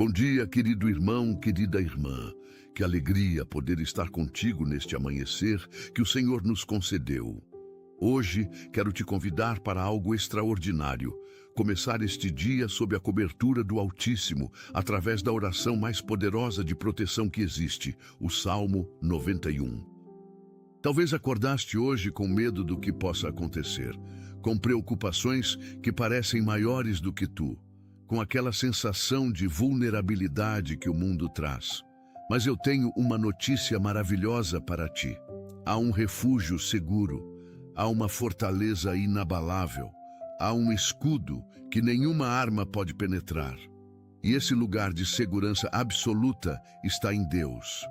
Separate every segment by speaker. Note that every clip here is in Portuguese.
Speaker 1: Bom dia, querido irmão, querida irmã. Que alegria poder estar contigo neste amanhecer que o Senhor nos concedeu. Hoje quero te convidar para algo extraordinário. Começar este dia sob a cobertura do Altíssimo, através da oração mais poderosa de proteção que existe, o Salmo 91. Talvez acordaste hoje com medo do que possa acontecer, com preocupações que parecem maiores do que tu, com aquela sensação de vulnerabilidade que o mundo traz. Mas eu tenho uma notícia maravilhosa para ti. Há um refúgio seguro, há uma fortaleza inabalável, há um escudo que nenhuma arma pode penetrar. E esse lugar de segurança absoluta está em Deus.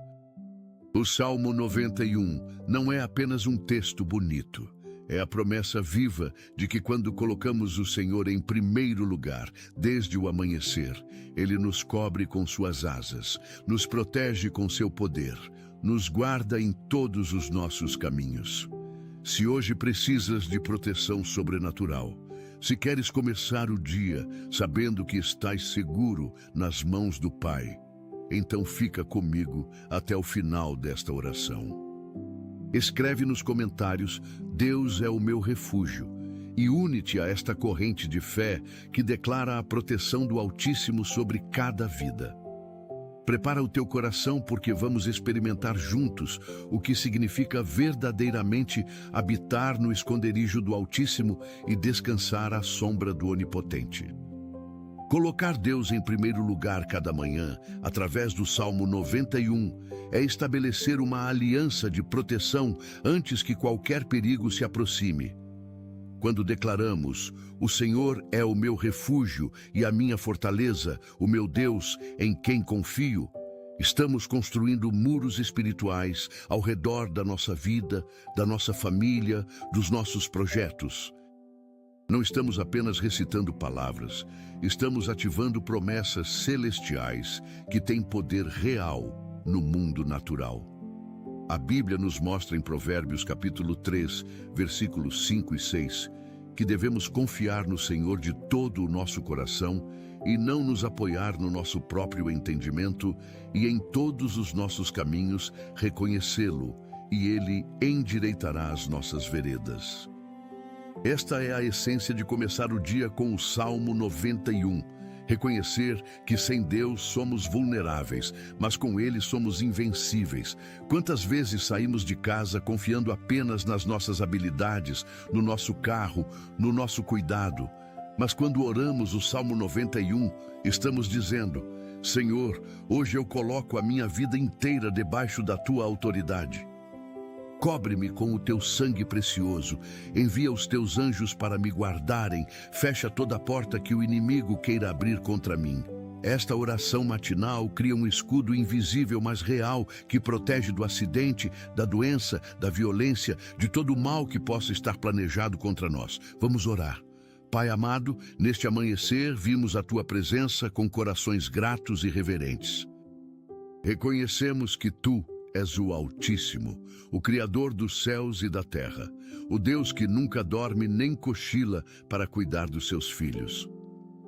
Speaker 1: O Salmo 91 não é apenas um texto bonito. É a promessa viva de que quando colocamos o Senhor em primeiro lugar, desde o amanhecer, Ele nos cobre com suas asas, nos protege com seu poder, nos guarda em todos os nossos caminhos. Se hoje precisas de proteção sobrenatural, se queres começar o dia sabendo que estás seguro nas mãos do Pai, então fica comigo até o final desta oração. Escreve nos comentários: Deus é o meu refúgio, e une-te a esta corrente de fé que declara a proteção do Altíssimo sobre cada vida. Prepara o teu coração porque vamos experimentar juntos o que significa verdadeiramente habitar no esconderijo do Altíssimo e descansar à sombra do Onipotente. Colocar Deus em primeiro lugar cada manhã, através do Salmo 91, é estabelecer uma aliança de proteção antes que qualquer perigo se aproxime. Quando declaramos: o Senhor é o meu refúgio e a minha fortaleza, o meu Deus em quem confio, estamos construindo muros espirituais ao redor da nossa vida, da nossa família, dos nossos projetos. Não estamos apenas recitando palavras, estamos ativando promessas celestiais que têm poder real no mundo natural. A Bíblia nos mostra em Provérbios capítulo 3, versículos 5 e 6, que devemos confiar no Senhor de todo o nosso coração e não nos apoiar no nosso próprio entendimento, e em todos os nossos caminhos reconhecê-lo, e Ele endireitará as nossas veredas. Esta é a essência de começar o dia com o Salmo 91. Reconhecer que sem Deus somos vulneráveis, mas com Ele somos invencíveis. Quantas vezes saímos de casa confiando apenas nas nossas habilidades, no nosso carro, no nosso cuidado? Mas quando oramos o Salmo 91, estamos dizendo: Senhor, hoje eu coloco a minha vida inteira debaixo da Tua autoridade. Cobre-me com o teu sangue precioso, envia os teus anjos para me guardarem, fecha toda a porta que o inimigo queira abrir contra mim. Esta oração matinal cria um escudo invisível, mas real, que protege do acidente, da doença, da violência, de todo o mal que possa estar planejado contra nós. Vamos orar. Pai amado, neste amanhecer vimos a tua presença com corações gratos e reverentes. Reconhecemos que tu és o Altíssimo, o Criador dos céus e da terra, o Deus que nunca dorme nem cochila para cuidar dos seus filhos.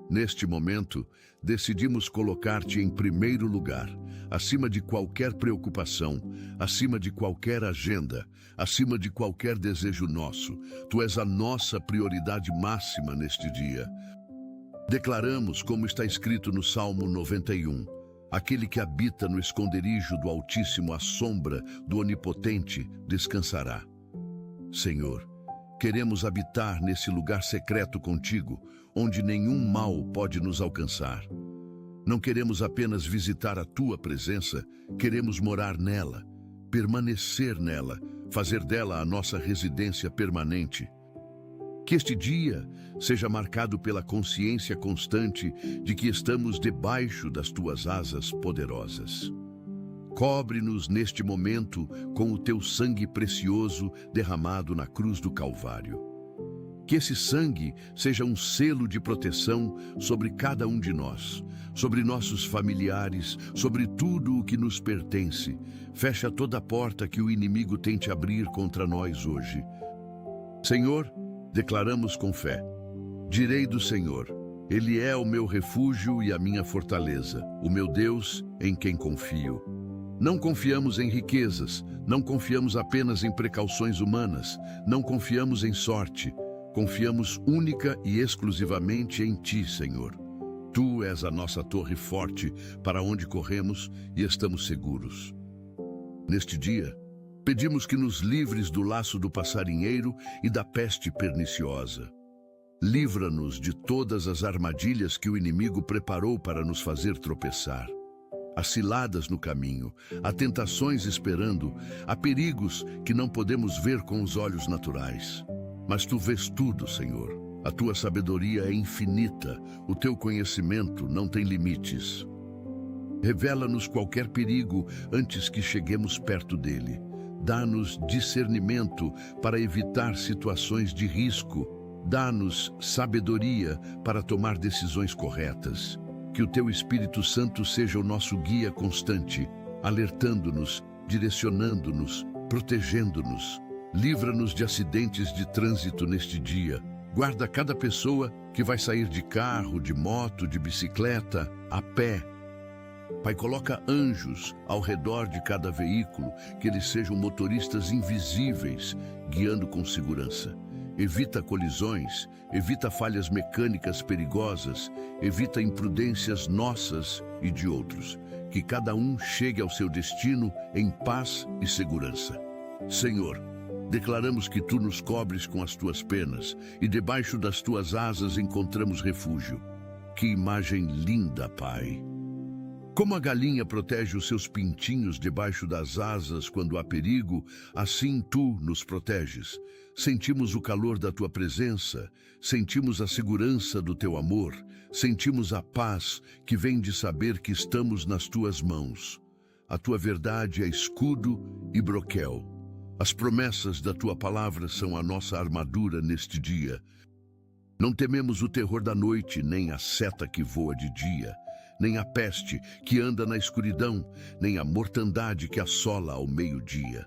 Speaker 1: Neste momento, decidimos colocar-te em primeiro lugar, acima de qualquer preocupação, acima de qualquer agenda, acima de qualquer desejo nosso. Tu és a nossa prioridade máxima neste dia. Declaramos, como está escrito no Salmo 91, aquele que habita no esconderijo do Altíssimo, à sombra do Onipotente, descansará. Senhor, queremos habitar nesse lugar secreto contigo, onde nenhum mal pode nos alcançar. Não queremos apenas visitar a tua presença, queremos morar nela, permanecer nela, fazer dela a nossa residência permanente. Que este dia seja marcado pela consciência constante de que estamos debaixo das tuas asas poderosas. Cobre-nos neste momento com o teu sangue precioso derramado na cruz do Calvário. Que esse sangue seja um selo de proteção sobre cada um de nós, sobre nossos familiares, sobre tudo o que nos pertence. Fecha toda a porta que o inimigo tente abrir contra nós hoje. Senhor, declaramos com fé: direi do Senhor, Ele é o meu refúgio e a minha fortaleza, o meu Deus em quem confio. Não confiamos em riquezas, não confiamos apenas em precauções humanas, não confiamos em sorte, confiamos única e exclusivamente em Ti, Senhor. Tu és a nossa torre forte para onde corremos e estamos seguros. Neste dia, pedimos que nos livres do laço do passarinheiro e da peste perniciosa. Livra-nos de todas as armadilhas que o inimigo preparou para nos fazer tropeçar. Há ciladas no caminho, há tentações esperando, há perigos que não podemos ver com os olhos naturais. Mas Tu vês tudo, Senhor. A Tua sabedoria é infinita, o Teu conhecimento não tem limites. Revela-nos qualquer perigo antes que cheguemos perto dele. Dá-nos discernimento para evitar situações de risco. Dá-nos sabedoria para tomar decisões corretas. Que o Teu Espírito Santo seja o nosso guia constante, alertando-nos, direcionando-nos, protegendo-nos. Livra-nos de acidentes de trânsito neste dia. Guarda cada pessoa que vai sair de carro, de moto, de bicicleta, a pé. Pai, coloca anjos ao redor de cada veículo, que eles sejam motoristas invisíveis, guiando com segurança. Evita colisões, evita falhas mecânicas perigosas, evita imprudências nossas e de outros. Que cada um chegue ao seu destino em paz e segurança. Senhor, declaramos que Tu nos cobres com as Tuas penas e debaixo das Tuas asas encontramos refúgio. Que imagem linda, Pai! Como a galinha protege os seus pintinhos debaixo das asas quando há perigo, assim Tu nos proteges. Sentimos o calor da Tua presença, sentimos a segurança do Teu amor, sentimos a paz que vem de saber que estamos nas Tuas mãos. A Tua verdade é escudo e broquel. As promessas da Tua palavra são a nossa armadura neste dia. Não tememos o terror da noite, nem a seta que voa de dia, nem a peste que anda na escuridão, nem a mortandade que assola ao meio-dia.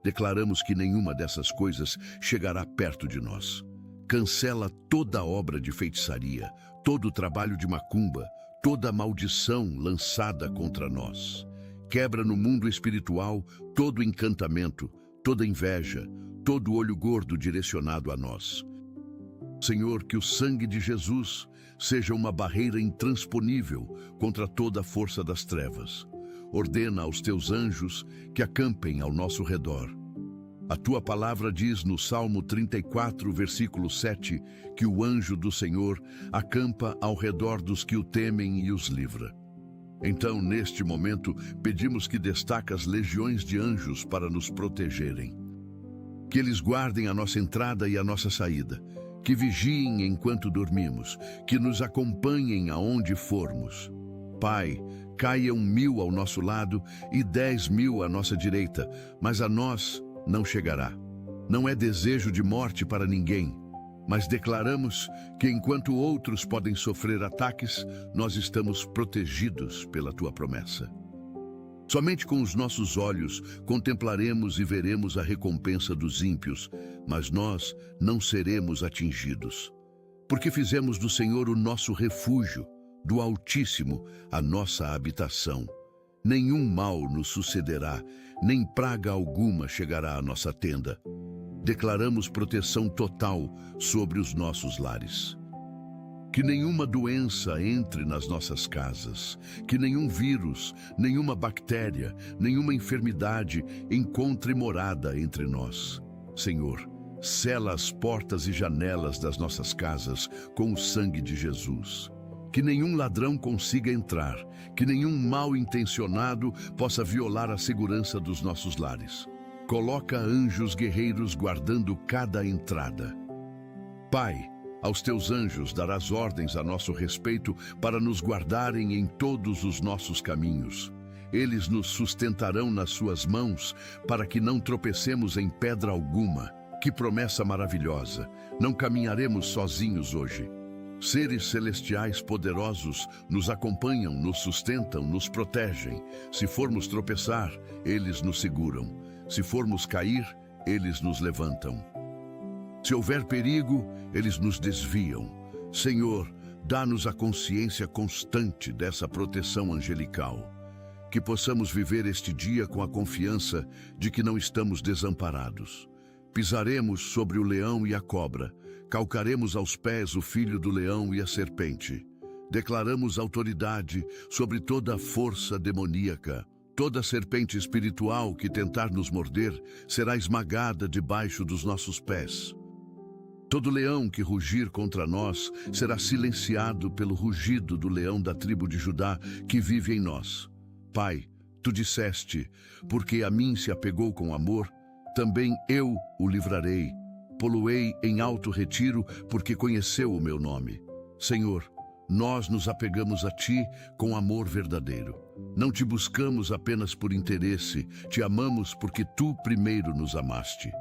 Speaker 1: Declaramos que nenhuma dessas coisas chegará perto de nós. Cancela toda obra de feitiçaria, todo trabalho de macumba, toda maldição lançada contra nós. Quebra no mundo espiritual todo encantamento, toda inveja, todo olho gordo direcionado a nós. Senhor, que o sangue de Jesus seja uma barreira intransponível contra toda a força das trevas. Ordena aos Teus anjos que acampem ao nosso redor. A Tua palavra diz no Salmo 34, versículo 7, que o anjo do Senhor acampa ao redor dos que o temem e os livra. Então, neste momento, pedimos que destaque as legiões de anjos para nos protegerem. Que eles guardem a nossa entrada e a nossa saída, que vigiem enquanto dormimos, que nos acompanhem aonde formos. Pai, caiam 1000 ao nosso lado e 10.000 à nossa direita, mas a nós não chegará. Não é desejo de morte para ninguém, mas declaramos que enquanto outros podem sofrer ataques, nós estamos protegidos pela Tua promessa. Somente com os nossos olhos contemplaremos e veremos a recompensa dos ímpios, mas nós não seremos atingidos. Porque fizemos do Senhor o nosso refúgio, do Altíssimo a nossa habitação. Nenhum mal nos sucederá, nem praga alguma chegará à nossa tenda. Declaramos proteção total sobre os nossos lares. Que nenhuma doença entre nas nossas casas, que nenhum vírus, nenhuma bactéria, nenhuma enfermidade encontre morada entre nós. Senhor, sela as portas e janelas das nossas casas com o sangue de Jesus. Que nenhum ladrão consiga entrar, que nenhum mal-intencionado possa violar a segurança dos nossos lares. Coloca anjos guerreiros guardando cada entrada. Pai, aos Teus anjos darás ordens a nosso respeito para nos guardarem em todos os nossos caminhos. Eles nos sustentarão nas Suas mãos para que não tropecemos em pedra alguma. Que promessa maravilhosa! Não caminharemos sozinhos hoje. Seres celestiais poderosos nos acompanham, nos sustentam, nos protegem. Se formos tropeçar, eles nos seguram. Se formos cair, eles nos levantam. Se houver perigo, eles nos desviam. Senhor, dá-nos a consciência constante dessa proteção angelical. Que possamos viver este dia com a confiança de que não estamos desamparados. Pisaremos sobre o leão e a cobra, calcaremos aos pés o filho do leão e a serpente. Declaramos autoridade sobre toda a força demoníaca. Toda serpente espiritual que tentar nos morder será esmagada debaixo dos nossos pés. Todo leão que rugir contra nós será silenciado pelo rugido do leão da tribo de Judá que vive em nós. Pai, tu disseste, porque a mim se apegou com amor, também eu o livrarei. Pô-lo-ei em alto retiro, porque conheceu o meu nome. Senhor, nós nos apegamos a ti com amor verdadeiro. Não te buscamos apenas por interesse, te amamos porque tu primeiro nos amaste.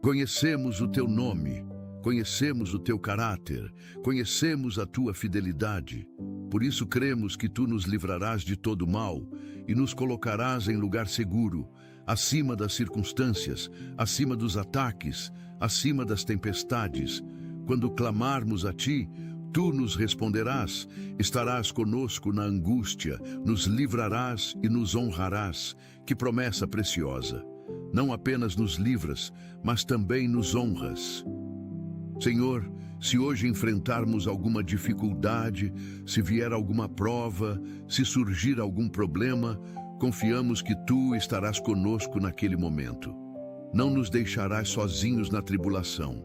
Speaker 1: Conhecemos o teu nome, conhecemos o teu caráter, conhecemos a tua fidelidade. Por isso cremos que tu nos livrarás de todo mal e nos colocarás em lugar seguro, acima das circunstâncias, acima dos ataques, acima das tempestades. Quando clamarmos a ti, tu nos responderás, estarás conosco na angústia, nos livrarás e nos honrarás. Que promessa preciosa! Não apenas nos livras, mas também nos honras. Senhor, se hoje enfrentarmos alguma dificuldade, se vier alguma prova, se surgir algum problema, confiamos que tu estarás conosco naquele momento. Não nos deixarás sozinhos na tribulação.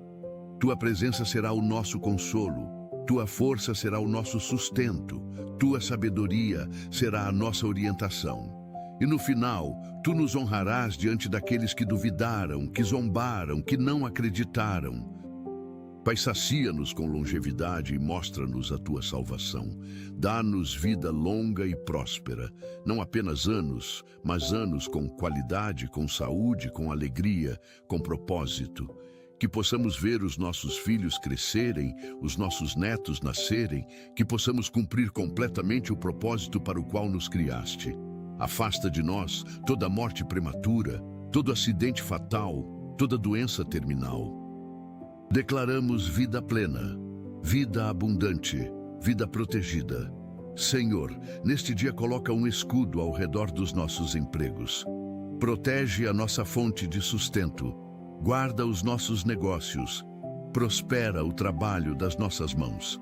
Speaker 1: Tua presença será o nosso consolo. Tua força será o nosso sustento, tua sabedoria será a nossa orientação. E no final, tu nos honrarás diante daqueles que duvidaram, que zombaram, que não acreditaram. Pai, sacia-nos com longevidade e mostra-nos a tua salvação. Dá-nos vida longa e próspera, não apenas anos, mas anos com qualidade, com saúde, com alegria, com propósito. Que possamos ver os nossos filhos crescerem, os nossos netos nascerem, que possamos cumprir completamente o propósito para o qual nos criaste. Afasta de nós toda morte prematura, todo acidente fatal, toda doença terminal. Declaramos vida plena, vida abundante, vida protegida. Senhor, neste dia coloca um escudo ao redor dos nossos empregos. Protege a nossa fonte de sustento. Guarda os nossos negócios, prospera o trabalho das nossas mãos.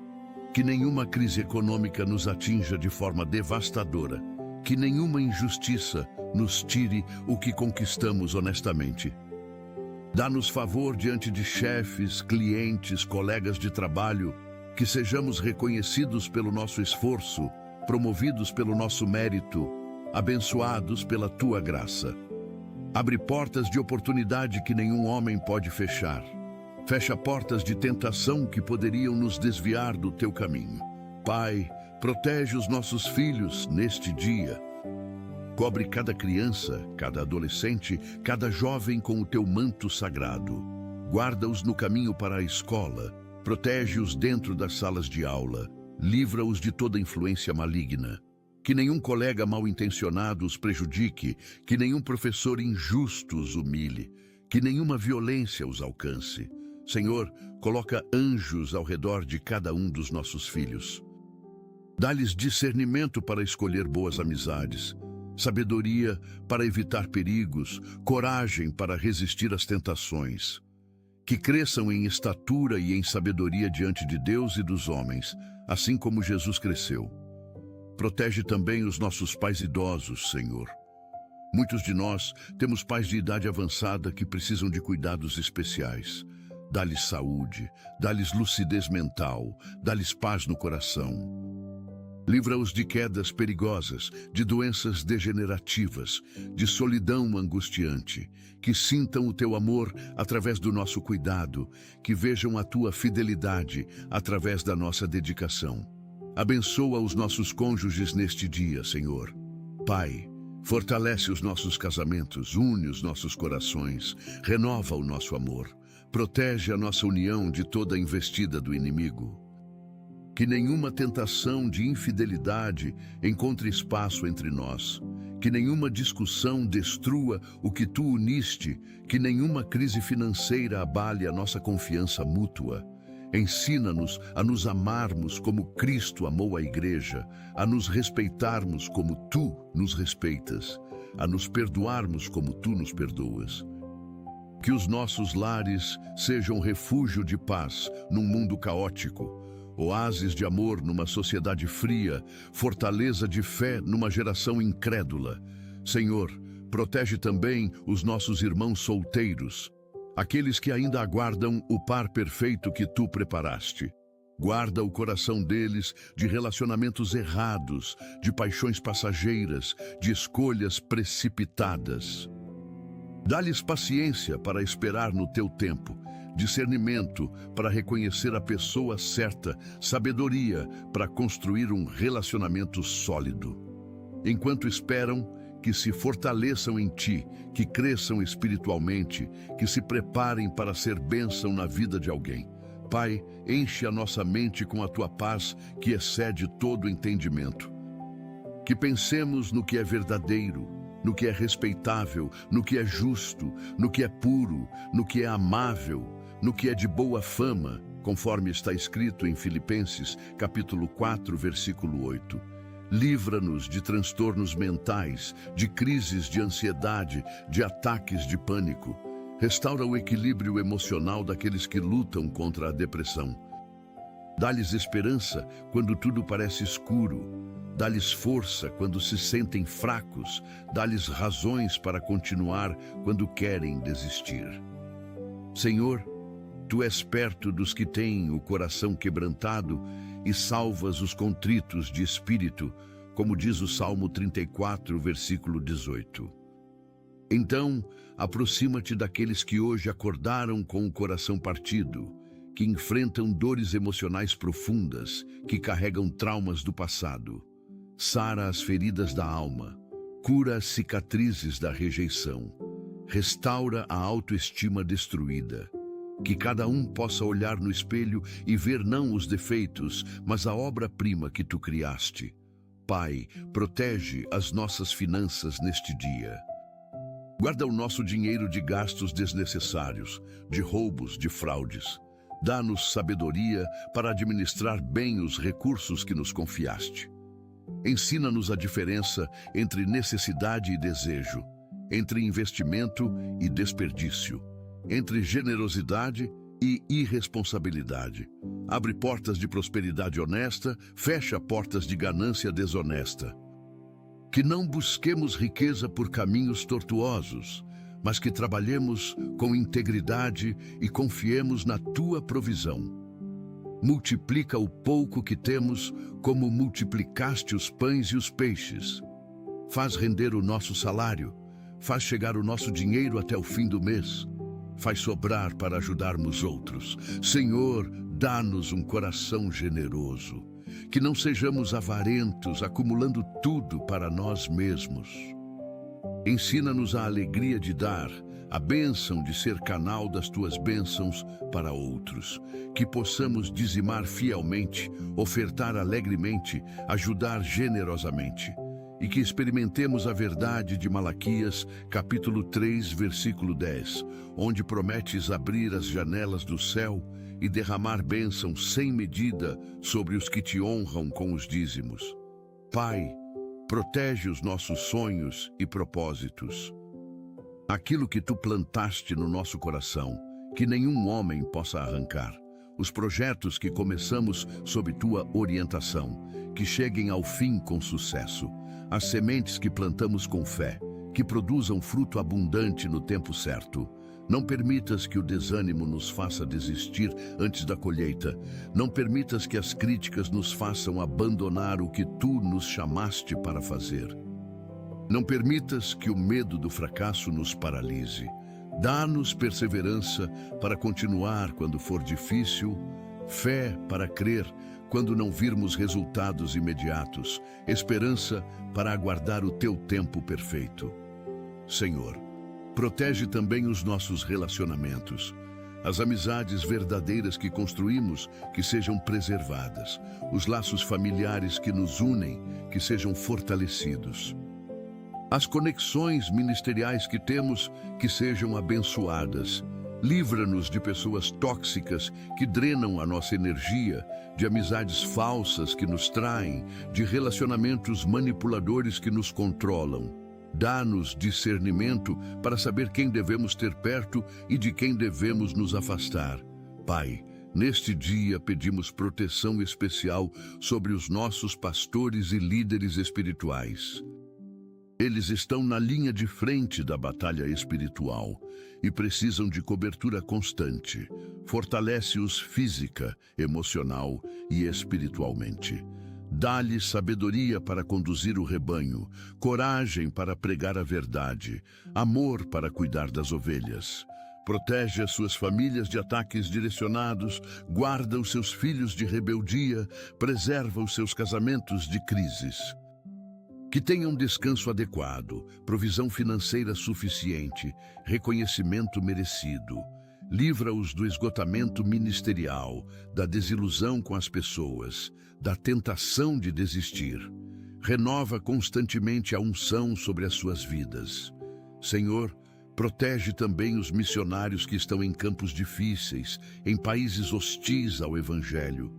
Speaker 1: Que nenhuma crise econômica nos atinja de forma devastadora, que nenhuma injustiça nos tire o que conquistamos honestamente. Dá-nos favor diante de chefes, clientes, colegas de trabalho, que sejamos reconhecidos pelo nosso esforço, promovidos pelo nosso mérito, abençoados pela tua graça. Abre portas de oportunidade que nenhum homem pode fechar. Fecha portas de tentação que poderiam nos desviar do teu caminho. Pai, protege os nossos filhos neste dia. Cobre cada criança, cada adolescente, cada jovem com o teu manto sagrado. Guarda-os no caminho para a escola. Protege-os dentro das salas de aula. Livra-os de toda influência maligna. Que nenhum colega mal-intencionado os prejudique, que nenhum professor injusto os humilhe, que nenhuma violência os alcance. Senhor, coloca anjos ao redor de cada um dos nossos filhos. Dá-lhes discernimento para escolher boas amizades, sabedoria para evitar perigos, coragem para resistir às tentações. Que cresçam em estatura e em sabedoria diante de Deus e dos homens, assim como Jesus cresceu. Protege também os nossos pais idosos, Senhor. Muitos de nós temos pais de idade avançada que precisam de cuidados especiais. Dá-lhes saúde, dá-lhes lucidez mental, dá-lhes paz no coração. Livra-os de quedas perigosas, de doenças degenerativas, de solidão angustiante. Que sintam o teu amor através do nosso cuidado, que vejam a tua fidelidade através da nossa dedicação. Abençoa os nossos cônjuges neste dia, Senhor. Pai, fortalece os nossos casamentos, une os nossos corações, renova o nosso amor, protege a nossa união de toda investida do inimigo. Que nenhuma tentação de infidelidade encontre espaço entre nós, que nenhuma discussão destrua o que tu uniste, que nenhuma crise financeira abale a nossa confiança mútua. Ensina-nos a nos amarmos como Cristo amou a igreja, a nos respeitarmos como tu nos respeitas, a nos perdoarmos como tu nos perdoas. Que os nossos lares sejam refúgio de paz num mundo caótico, oásis de amor numa sociedade fria, fortaleza de fé numa geração incrédula. Senhor, protege também os nossos irmãos solteiros, aqueles que ainda aguardam o par perfeito que tu preparaste. Guarda o coração deles de relacionamentos errados, de paixões passageiras, de escolhas precipitadas. Dá-lhes paciência para esperar no teu tempo, discernimento para reconhecer a pessoa certa, sabedoria para construir um relacionamento sólido. Enquanto esperam, que se fortaleçam em ti, que cresçam espiritualmente, que se preparem para ser bênção na vida de alguém. Pai, enche a nossa mente com a tua paz que excede todo entendimento. Que pensemos no que é verdadeiro, no que é respeitável, no que é justo, no que é puro, no que é amável, no que é de boa fama, conforme está escrito em Filipenses, capítulo 4, versículo 8. Livra-nos de transtornos mentais, de crises de ansiedade, de ataques de pânico. Restaura o equilíbrio emocional daqueles que lutam contra a depressão. Dá-lhes esperança quando tudo parece escuro. Dá-lhes força quando se sentem fracos. Dá-lhes razões para continuar quando querem desistir. Senhor, tu és perto dos que têm o coração quebrantado e salvas os contritos de espírito, como diz o Salmo 34, versículo 18. Então, aproxima-te daqueles que hoje acordaram com o coração partido, que enfrentam dores emocionais profundas, que carregam traumas do passado. Sara as feridas da alma, cura as cicatrizes da rejeição, restaura a autoestima destruída. Que cada um possa olhar no espelho e ver não os defeitos, mas a obra-prima que tu criaste. Pai, protege as nossas finanças neste dia. Guarda o nosso dinheiro de gastos desnecessários, de roubos, de fraudes. Dá-nos sabedoria para administrar bem os recursos que nos confiaste. Ensina-nos a diferença entre necessidade e desejo, entre investimento e desperdício, entre generosidade e irresponsabilidade. Abre portas de prosperidade honesta, fecha portas de ganância desonesta. Que não busquemos riqueza por caminhos tortuosos, mas que trabalhemos com integridade e confiemos na tua provisão. Multiplica o pouco que temos, como multiplicaste os pães e os peixes. Faz render o nosso salário, faz chegar o nosso dinheiro até o fim do mês. Faz sobrar para ajudarmos outros. Senhor, dá-nos um coração generoso. Que não sejamos avarentos, acumulando tudo para nós mesmos. Ensina-nos a alegria de dar, a bênção de ser canal das tuas bênçãos para outros. Que possamos dizimar fielmente, ofertar alegremente, ajudar generosamente. E que experimentemos a verdade de Malaquias, capítulo 3, versículo 10, onde prometes abrir as janelas do céu e derramar bênção sem medida sobre os que te honram com os dízimos. Pai, protege os nossos sonhos e propósitos. Aquilo que tu plantaste no nosso coração, que nenhum homem possa arrancar. Os projetos que começamos sob tua orientação, que cheguem ao fim com sucesso. As sementes que plantamos com fé, que produzam fruto abundante no tempo certo. Não permitas que o desânimo nos faça desistir antes da colheita. Não permitas que as críticas nos façam abandonar o que tu nos chamaste para fazer. Não permitas que o medo do fracasso nos paralise. Dá-nos perseverança para continuar quando for difícil, fé para crer quando não virmos resultados imediatos, esperança para aguardar o teu tempo perfeito. Senhor, protege também os nossos relacionamentos. As amizades verdadeiras que construímos, que sejam preservadas. Os laços familiares que nos unem, que sejam fortalecidos. As conexões ministeriais que temos, que sejam abençoadas. Livra-nos de pessoas tóxicas que drenam a nossa energia, de amizades falsas que nos traem, de relacionamentos manipuladores que nos controlam. Dá-nos discernimento para saber quem devemos ter perto e de quem devemos nos afastar. Pai, neste dia pedimos proteção especial sobre os nossos pastores e líderes espirituais. Eles estão na linha de frente da batalha espiritual e precisam de cobertura constante. Fortalece-os física, emocional e espiritualmente. Dá-lhes sabedoria para conduzir o rebanho, coragem para pregar a verdade, amor para cuidar das ovelhas. Protege as suas famílias de ataques direcionados, guarda os seus filhos de rebeldia, preserva os seus casamentos de crises. Que tenham descanso adequado, provisão financeira suficiente, reconhecimento merecido. Livra-os do esgotamento ministerial, da desilusão com as pessoas, da tentação de desistir. Renova constantemente a unção sobre as suas vidas. Senhor, protege também os missionários que estão em campos difíceis, em países hostis ao Evangelho.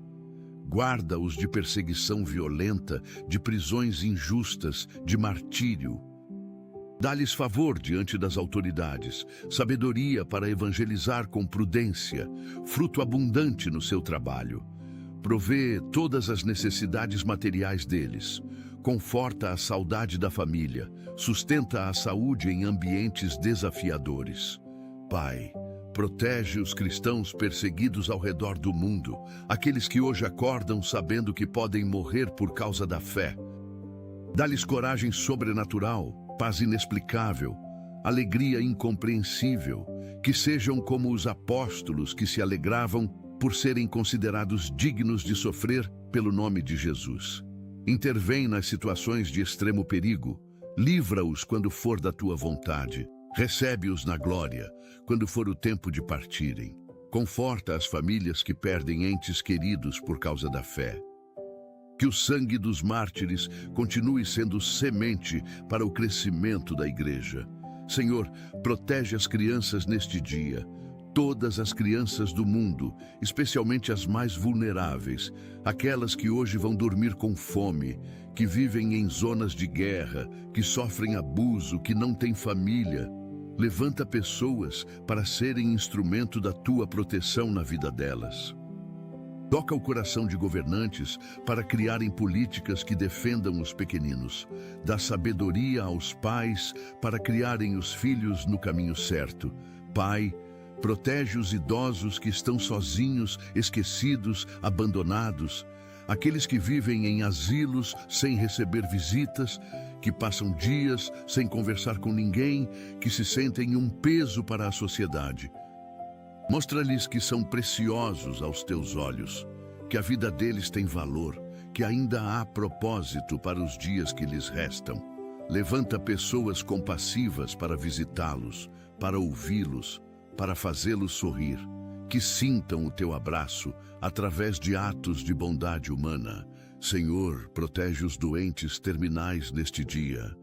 Speaker 1: Guarda-os de perseguição violenta, de prisões injustas, de martírio. Dá-lhes favor diante das autoridades, sabedoria para evangelizar com prudência, fruto abundante no seu trabalho. Provê todas as necessidades materiais deles. Conforta a saudade da família, sustenta a saúde em ambientes desafiadores. Pai, protege os cristãos perseguidos ao redor do mundo, aqueles que hoje acordam sabendo que podem morrer por causa da fé. Dá-lhes coragem sobrenatural, paz inexplicável, alegria incompreensível, que sejam como os apóstolos que se alegravam por serem considerados dignos de sofrer pelo nome de Jesus. Intervém nas situações de extremo perigo, livra-os quando for da tua vontade, recebe-os na glória, quando for o tempo de partirem. Conforta as famílias que perdem entes queridos por causa da fé. Que o sangue dos mártires continue sendo semente para o crescimento da igreja. Senhor, protege as crianças neste dia, todas as crianças do mundo, especialmente as mais vulneráveis, aquelas que hoje vão dormir com fome, que vivem em zonas de guerra, que sofrem abuso, que não têm família. Levanta pessoas para serem instrumento da tua proteção na vida delas. Toca o coração de governantes para criarem políticas que defendam os pequeninos. Dá sabedoria aos pais para criarem os filhos no caminho certo. Pai, protege os idosos que estão sozinhos, esquecidos, abandonados. Aqueles que vivem em asilos sem receber visitas, que passam dias sem conversar com ninguém, que se sentem um peso para a sociedade. Mostra-lhes que são preciosos aos teus olhos, que a vida deles tem valor, que ainda há propósito para os dias que lhes restam. Levanta pessoas compassivas para visitá-los, para ouvi-los, para fazê-los sorrir, que sintam o teu abraço através de atos de bondade humana. Senhor, protege os doentes terminais neste dia.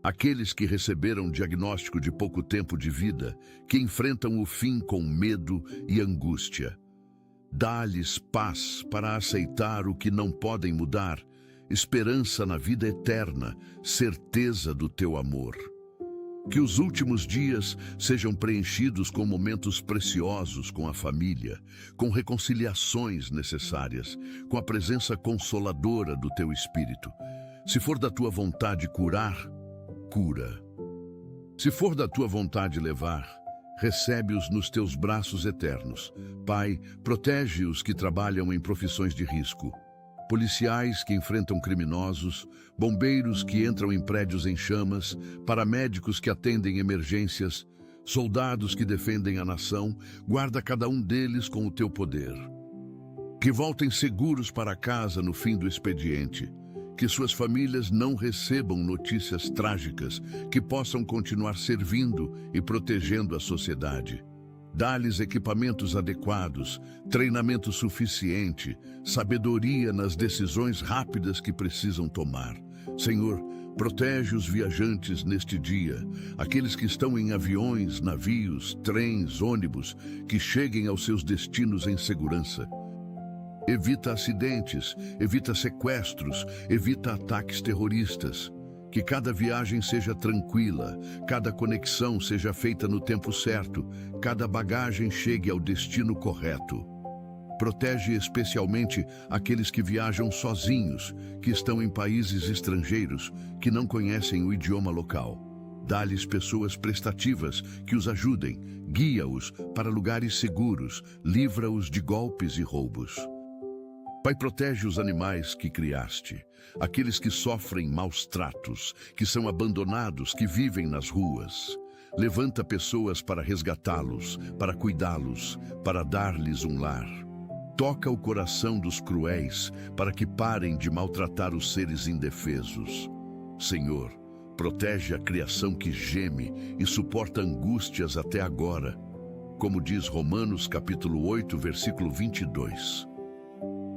Speaker 1: Aqueles que receberam diagnóstico de pouco tempo de vida, que enfrentam o fim com medo e angústia. Dá-lhes paz para aceitar o que não podem mudar, esperança na vida eterna, certeza do teu amor. Que os últimos dias sejam preenchidos com momentos preciosos com a família, com reconciliações necessárias, com a presença consoladora do teu Espírito. Se for da tua vontade curar, cura. Se for da tua vontade levar, recebe-os nos teus braços eternos. Pai, protege os que trabalham em profissões de risco. Policiais que enfrentam criminosos, bombeiros que entram em prédios em chamas, paramédicos que atendem emergências, soldados que defendem a nação, guarda cada um deles com o teu poder. Que voltem seguros para casa no fim do expediente, que suas famílias não recebam notícias trágicas, que possam continuar servindo e protegendo a sociedade. Dá-lhes equipamentos adequados, treinamento suficiente, sabedoria nas decisões rápidas que precisam tomar. Senhor, Protege os viajantes neste dia, aqueles que estão em aviões, navios, trens, ônibus, que cheguem aos seus destinos em segurança. Evita acidentes, evita sequestros, evita ataques terroristas. Que cada viagem seja tranquila, cada conexão seja feita no tempo certo, cada bagagem chegue ao destino correto. Protege especialmente aqueles que viajam sozinhos, que estão em países estrangeiros, que não conhecem o idioma local. Dá-lhes pessoas prestativas que os ajudem, guia-os para lugares seguros, livra-os de golpes e roubos. Pai, protege os animais que criaste, aqueles que sofrem maus tratos, que são abandonados, que vivem nas ruas. Levanta pessoas para resgatá-los, para cuidá-los, para dar-lhes um lar. Toca o coração dos cruéis, para que parem de maltratar os seres indefesos. Senhor, protege a criação que geme e suporta angústias até agora. Como diz Romanos capítulo 8, versículo 22.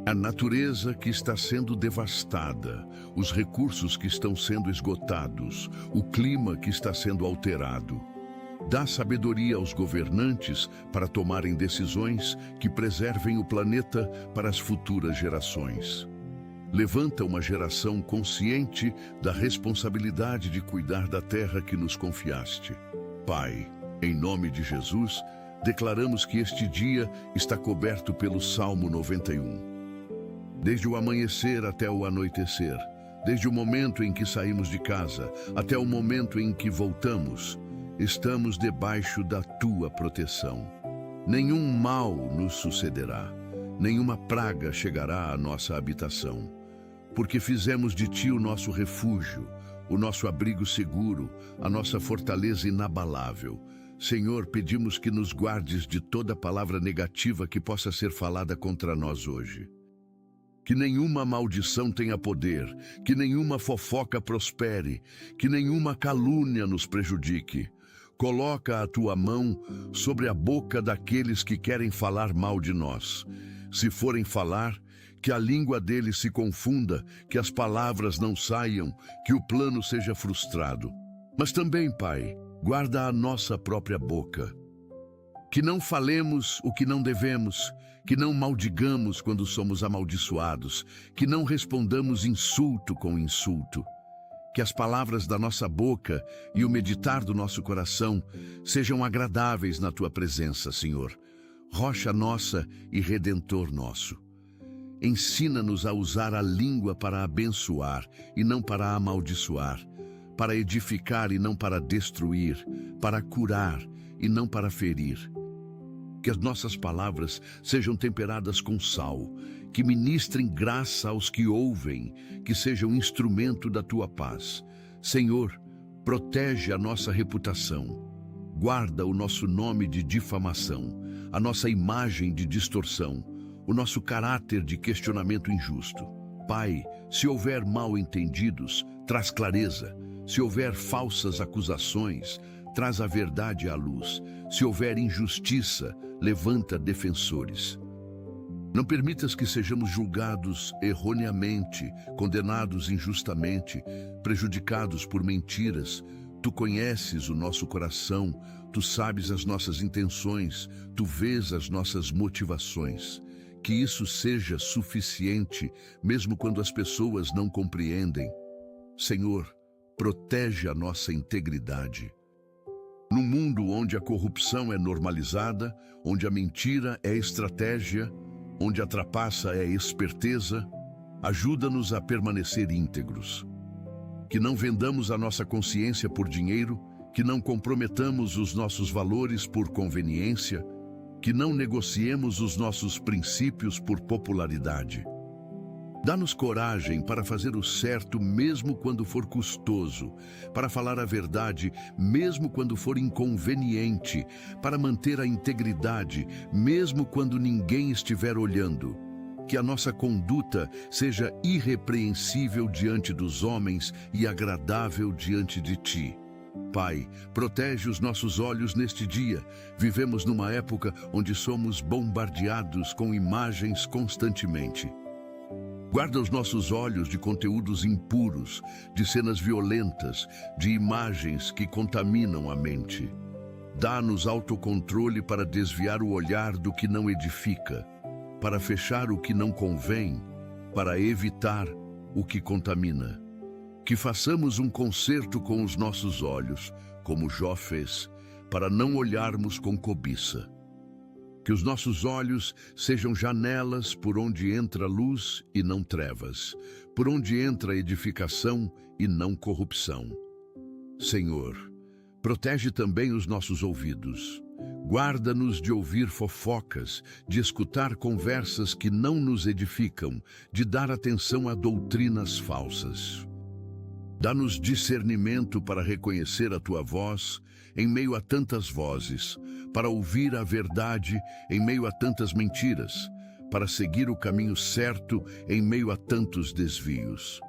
Speaker 1: A natureza que está sendo devastada, os recursos que estão sendo esgotados, o clima que está sendo alterado. Dá sabedoria aos governantes para tomarem decisões que preservem o planeta para as futuras gerações. Levanta uma geração consciente da responsabilidade de cuidar da terra que nos confiaste. Pai, em nome de Jesus, declaramos que este dia está coberto pelo Salmo 91. Desde o amanhecer até o anoitecer, desde o momento em que saímos de casa até o momento em que voltamos, estamos debaixo da tua proteção. Nenhum mal nos sucederá, nenhuma praga chegará à nossa habitação, porque fizemos de ti o nosso refúgio, o nosso abrigo seguro, a nossa fortaleza inabalável. Senhor, pedimos que nos guardes de toda palavra negativa que possa ser falada contra nós hoje. Que nenhuma maldição tenha poder, que nenhuma fofoca prospere, que nenhuma calúnia nos prejudique. Coloca a tua mão sobre a boca daqueles que querem falar mal de nós. Se forem falar, que a língua deles se confunda, que as palavras não saiam, que o plano seja frustrado. Mas também, Pai, guarda a nossa própria boca. Que não falemos o que não devemos, que não maldigamos quando somos amaldiçoados, que não respondamos insulto com insulto. Que as palavras da nossa boca e o meditar do nosso coração sejam agradáveis na tua presença, Senhor, rocha nossa e redentor nosso. Ensina-nos a usar a língua para abençoar e não para amaldiçoar, para edificar e não para destruir, para curar e não para ferir. Que as nossas palavras sejam temperadas com sal, que ministrem graça aos que ouvem, que sejam instrumento da tua paz. Senhor, protege a nossa reputação, guarda o nosso nome de difamação, a nossa imagem de distorção, o nosso caráter de questionamento injusto. Pai, se houver mal-entendidos, traz clareza. Se houver falsas acusações, traz a verdade à luz. Se houver injustiça, levanta defensores. Não permitas que sejamos julgados erroneamente, condenados injustamente, prejudicados por mentiras. Tu conheces o nosso coração, tu sabes as nossas intenções, tu vês as nossas motivações. Que isso seja suficiente, mesmo quando as pessoas não compreendem. Senhor, protege a nossa integridade. Num mundo onde a corrupção é normalizada, onde a mentira é estratégia, onde a trapaça é esperteza, ajuda-nos a permanecer íntegros. Que não vendamos a nossa consciência por dinheiro, que não comprometamos os nossos valores por conveniência, que não negociemos os nossos princípios por popularidade. Dá-nos coragem para fazer o certo mesmo quando for custoso, para falar a verdade mesmo quando for inconveniente, para manter a integridade mesmo quando ninguém estiver olhando. Que a nossa conduta seja irrepreensível diante dos homens e agradável diante de ti. Pai, protege os nossos olhos neste dia. Vivemos numa época onde somos bombardeados com imagens constantemente. Guarda os nossos olhos de conteúdos impuros, de cenas violentas, de imagens que contaminam a mente. Dá-nos autocontrole para desviar o olhar do que não edifica, para fechar o que não convém, para evitar o que contamina. Que façamos um concerto com os nossos olhos, como Jó fez, para não olharmos com cobiça. Que os nossos olhos sejam janelas por onde entra luz e não trevas, por onde entra edificação e não corrupção. Senhor, protege também os nossos ouvidos. Guarda-nos de ouvir fofocas, de escutar conversas que não nos edificam, de dar atenção a doutrinas falsas. Dá-nos discernimento para reconhecer a Tua voz em meio a tantas vozes, para ouvir a verdade em meio a tantas mentiras, para seguir o caminho certo em meio a tantos desvios.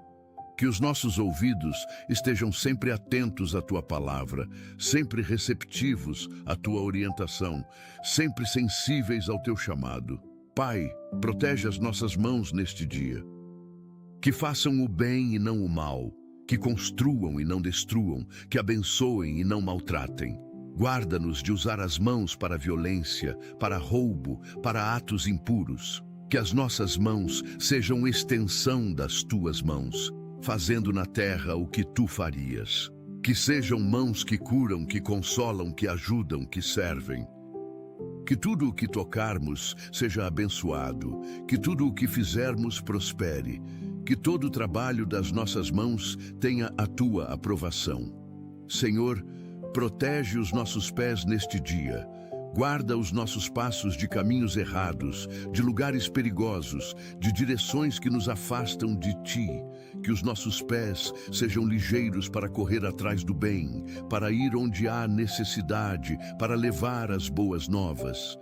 Speaker 1: Que os nossos ouvidos estejam sempre atentos à Tua palavra, sempre receptivos à Tua orientação, sempre sensíveis ao Teu chamado. Pai, protege as nossas mãos neste dia. Que façam o bem e não o mal, que construam e não destruam, que abençoem e não maltratem. Guarda-nos de usar as mãos para violência, para roubo, para atos impuros. Que as nossas mãos sejam extensão das Tuas mãos, fazendo na terra o que Tu farias. Que sejam mãos que curam, que consolam, que ajudam, que servem. Que tudo o que tocarmos seja abençoado, que tudo o que fizermos prospere, que todo o trabalho das nossas mãos tenha a Tua aprovação. Senhor, protege os nossos pés neste dia. Guarda os nossos passos de caminhos errados, de lugares perigosos, de direções que nos afastam de Ti. Que os nossos pés sejam ligeiros para correr atrás do bem, para ir onde há necessidade, para levar as boas novas.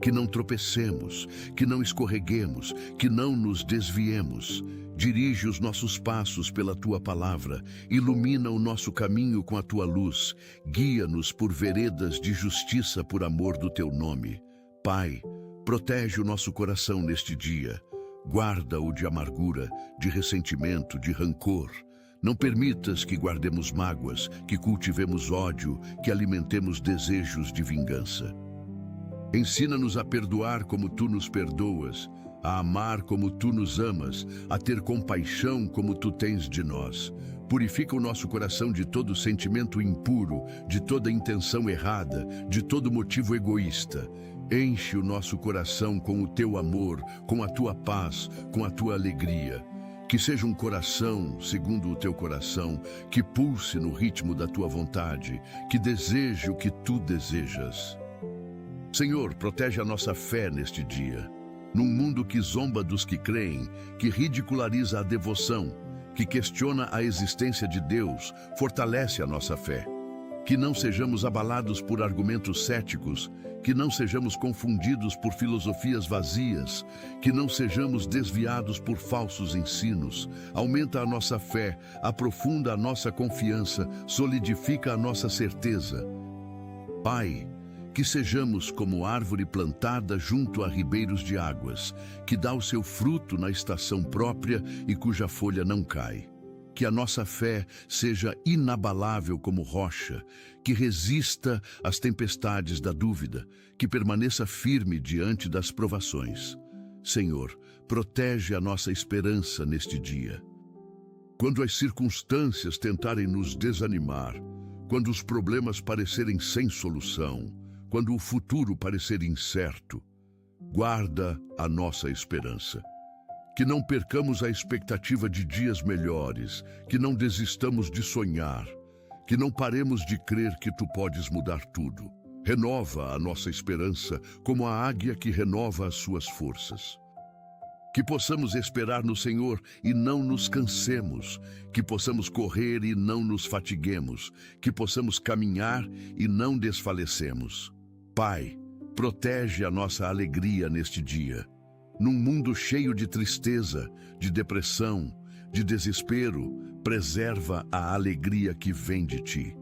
Speaker 1: Que não tropecemos, que não escorreguemos, que não nos desviemos. Dirige os nossos passos pela Tua palavra, ilumina o nosso caminho com a Tua luz, guia-nos por veredas de justiça por amor do Teu nome. Pai, protege o nosso coração neste dia, guarda-o de amargura, de ressentimento, de rancor. Não permitas que guardemos mágoas, que cultivemos ódio, que alimentemos desejos de vingança. Ensina-nos a perdoar como Tu nos perdoas, a amar como Tu nos amas, a ter compaixão como Tu tens de nós. Purifica o nosso coração de todo sentimento impuro, de toda intenção errada, de todo motivo egoísta. Enche o nosso coração com o Teu amor, com a Tua paz, com a Tua alegria. Que seja um coração segundo o Teu coração, que pulse no ritmo da Tua vontade, que deseje o que Tu desejas. Senhor, protege a nossa fé neste dia. Num mundo que zomba dos que creem, que ridiculariza a devoção, que questiona a existência de Deus, fortalece a nossa fé. Que não sejamos abalados por argumentos céticos, que não sejamos confundidos por filosofias vazias, que não sejamos desviados por falsos ensinos. Aumenta a nossa fé, aprofunda a nossa confiança, solidifica a nossa certeza. Pai, que sejamos como árvore plantada junto a ribeiros de águas, que dá o seu fruto na estação própria e cuja folha não cai. Que a nossa fé seja inabalável como rocha, que resista às tempestades da dúvida, que permaneça firme diante das provações. Senhor, protege a nossa esperança neste dia. Quando as circunstâncias tentarem nos desanimar, quando os problemas parecerem sem solução, quando o futuro parecer incerto, guarda a nossa esperança. Que não percamos a expectativa de dias melhores, que não desistamos de sonhar, que não paremos de crer que Tu podes mudar tudo. Renova a nossa esperança como a águia que renova as suas forças. Que possamos esperar no Senhor e não nos cansemos, que possamos correr e não nos fatiguemos, que possamos caminhar e não desfalecemos. Pai, protege a nossa alegria neste dia. Num mundo cheio de tristeza, de depressão, de desespero, preserva a alegria que vem de Ti.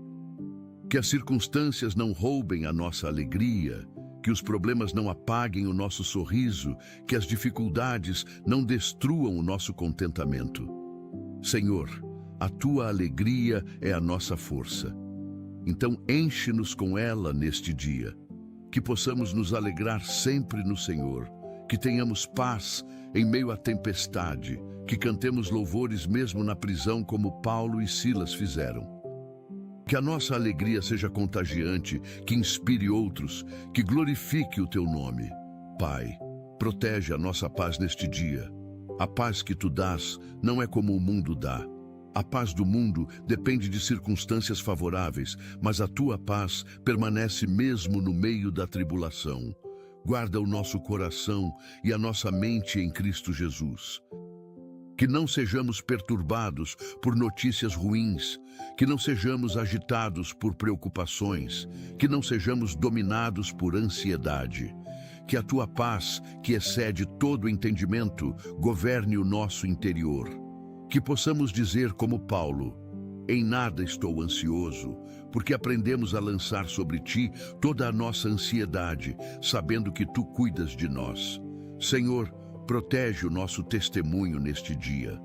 Speaker 1: Que as circunstâncias não roubem a nossa alegria, Que os problemas não apaguem o nosso sorriso, que as dificuldades não destruam o nosso contentamento. Senhor, a tua alegria é a nossa força. Então enche-nos com ela neste dia. Que possamos nos alegrar sempre no Senhor. Que tenhamos paz em meio à tempestade. Que cantemos louvores mesmo na prisão como Paulo e Silas fizeram. Que a nossa alegria seja contagiante, que inspire outros, que glorifique o teu nome. Pai, protege a nossa paz neste dia. A paz que tu dás não é como o mundo dá. A paz do mundo depende de circunstâncias favoráveis, mas a tua paz permanece mesmo no meio da tribulação. Guarda o nosso coração e a nossa mente em Cristo Jesus. Que não sejamos perturbados por notícias ruins, que não sejamos agitados por preocupações, que não sejamos dominados por ansiedade. Que a tua paz, que excede todo entendimento, governe o nosso interior. Que possamos dizer como Paulo: em nada estou ansioso, porque aprendemos a lançar sobre ti toda a nossa ansiedade, sabendo que tu cuidas de nós. Senhor, protege o nosso testemunho neste dia.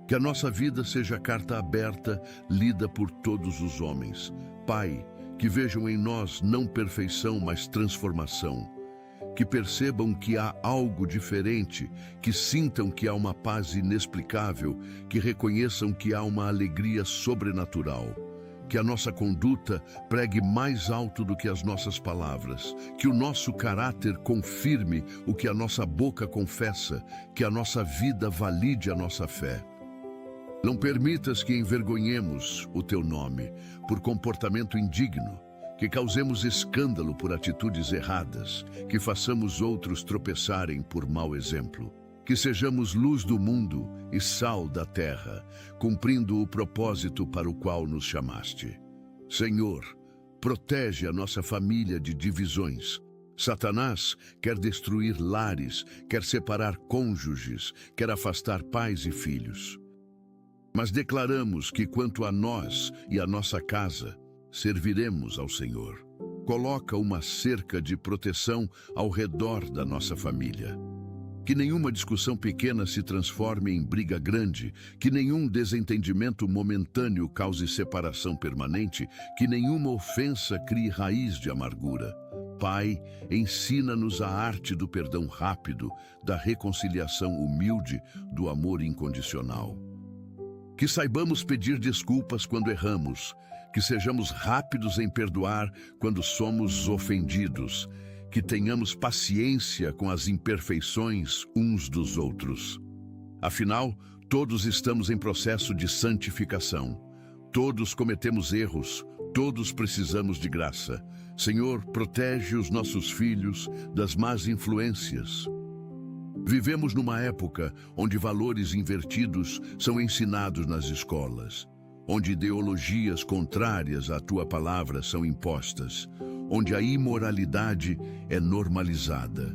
Speaker 1: Que a nossa vida seja carta aberta, lida por todos os homens. Pai, que vejam em nós não perfeição, mas transformação. Que percebam que há algo diferente, que sintam que há uma paz inexplicável, que reconheçam que há uma alegria sobrenatural. Que a nossa conduta pregue mais alto do que as nossas palavras, que o nosso caráter confirme o que a nossa boca confessa, que a nossa vida valide a nossa fé. Não permitas que envergonhemos o teu nome por comportamento indigno, que causemos escândalo por atitudes erradas, que façamos outros tropeçarem por mau exemplo. Que sejamos luz do mundo e sal da terra, cumprindo o propósito para o qual nos chamaste. Senhor, protege a nossa família de divisões. Satanás quer destruir lares, quer separar cônjuges, quer afastar pais e filhos. Mas declaramos que quanto a nós e a nossa casa, serviremos ao Senhor. Coloca uma cerca de proteção ao redor da nossa família. Que nenhuma discussão pequena se transforme em briga grande, que nenhum desentendimento momentâneo cause separação permanente, que nenhuma ofensa crie raiz de amargura. Pai, ensina-nos a arte do perdão rápido, da reconciliação humilde, do amor incondicional. Que saibamos pedir desculpas quando erramos, que sejamos rápidos em perdoar quando somos ofendidos, que tenhamos paciência com as imperfeições uns dos outros. Afinal, todos estamos em processo de santificação. Todos cometemos erros, todos precisamos de graça. Senhor, protege os nossos filhos das más influências. Vivemos numa época onde valores invertidos são ensinados nas escolas, onde ideologias contrárias à tua palavra são impostas, onde a imoralidade é normalizada.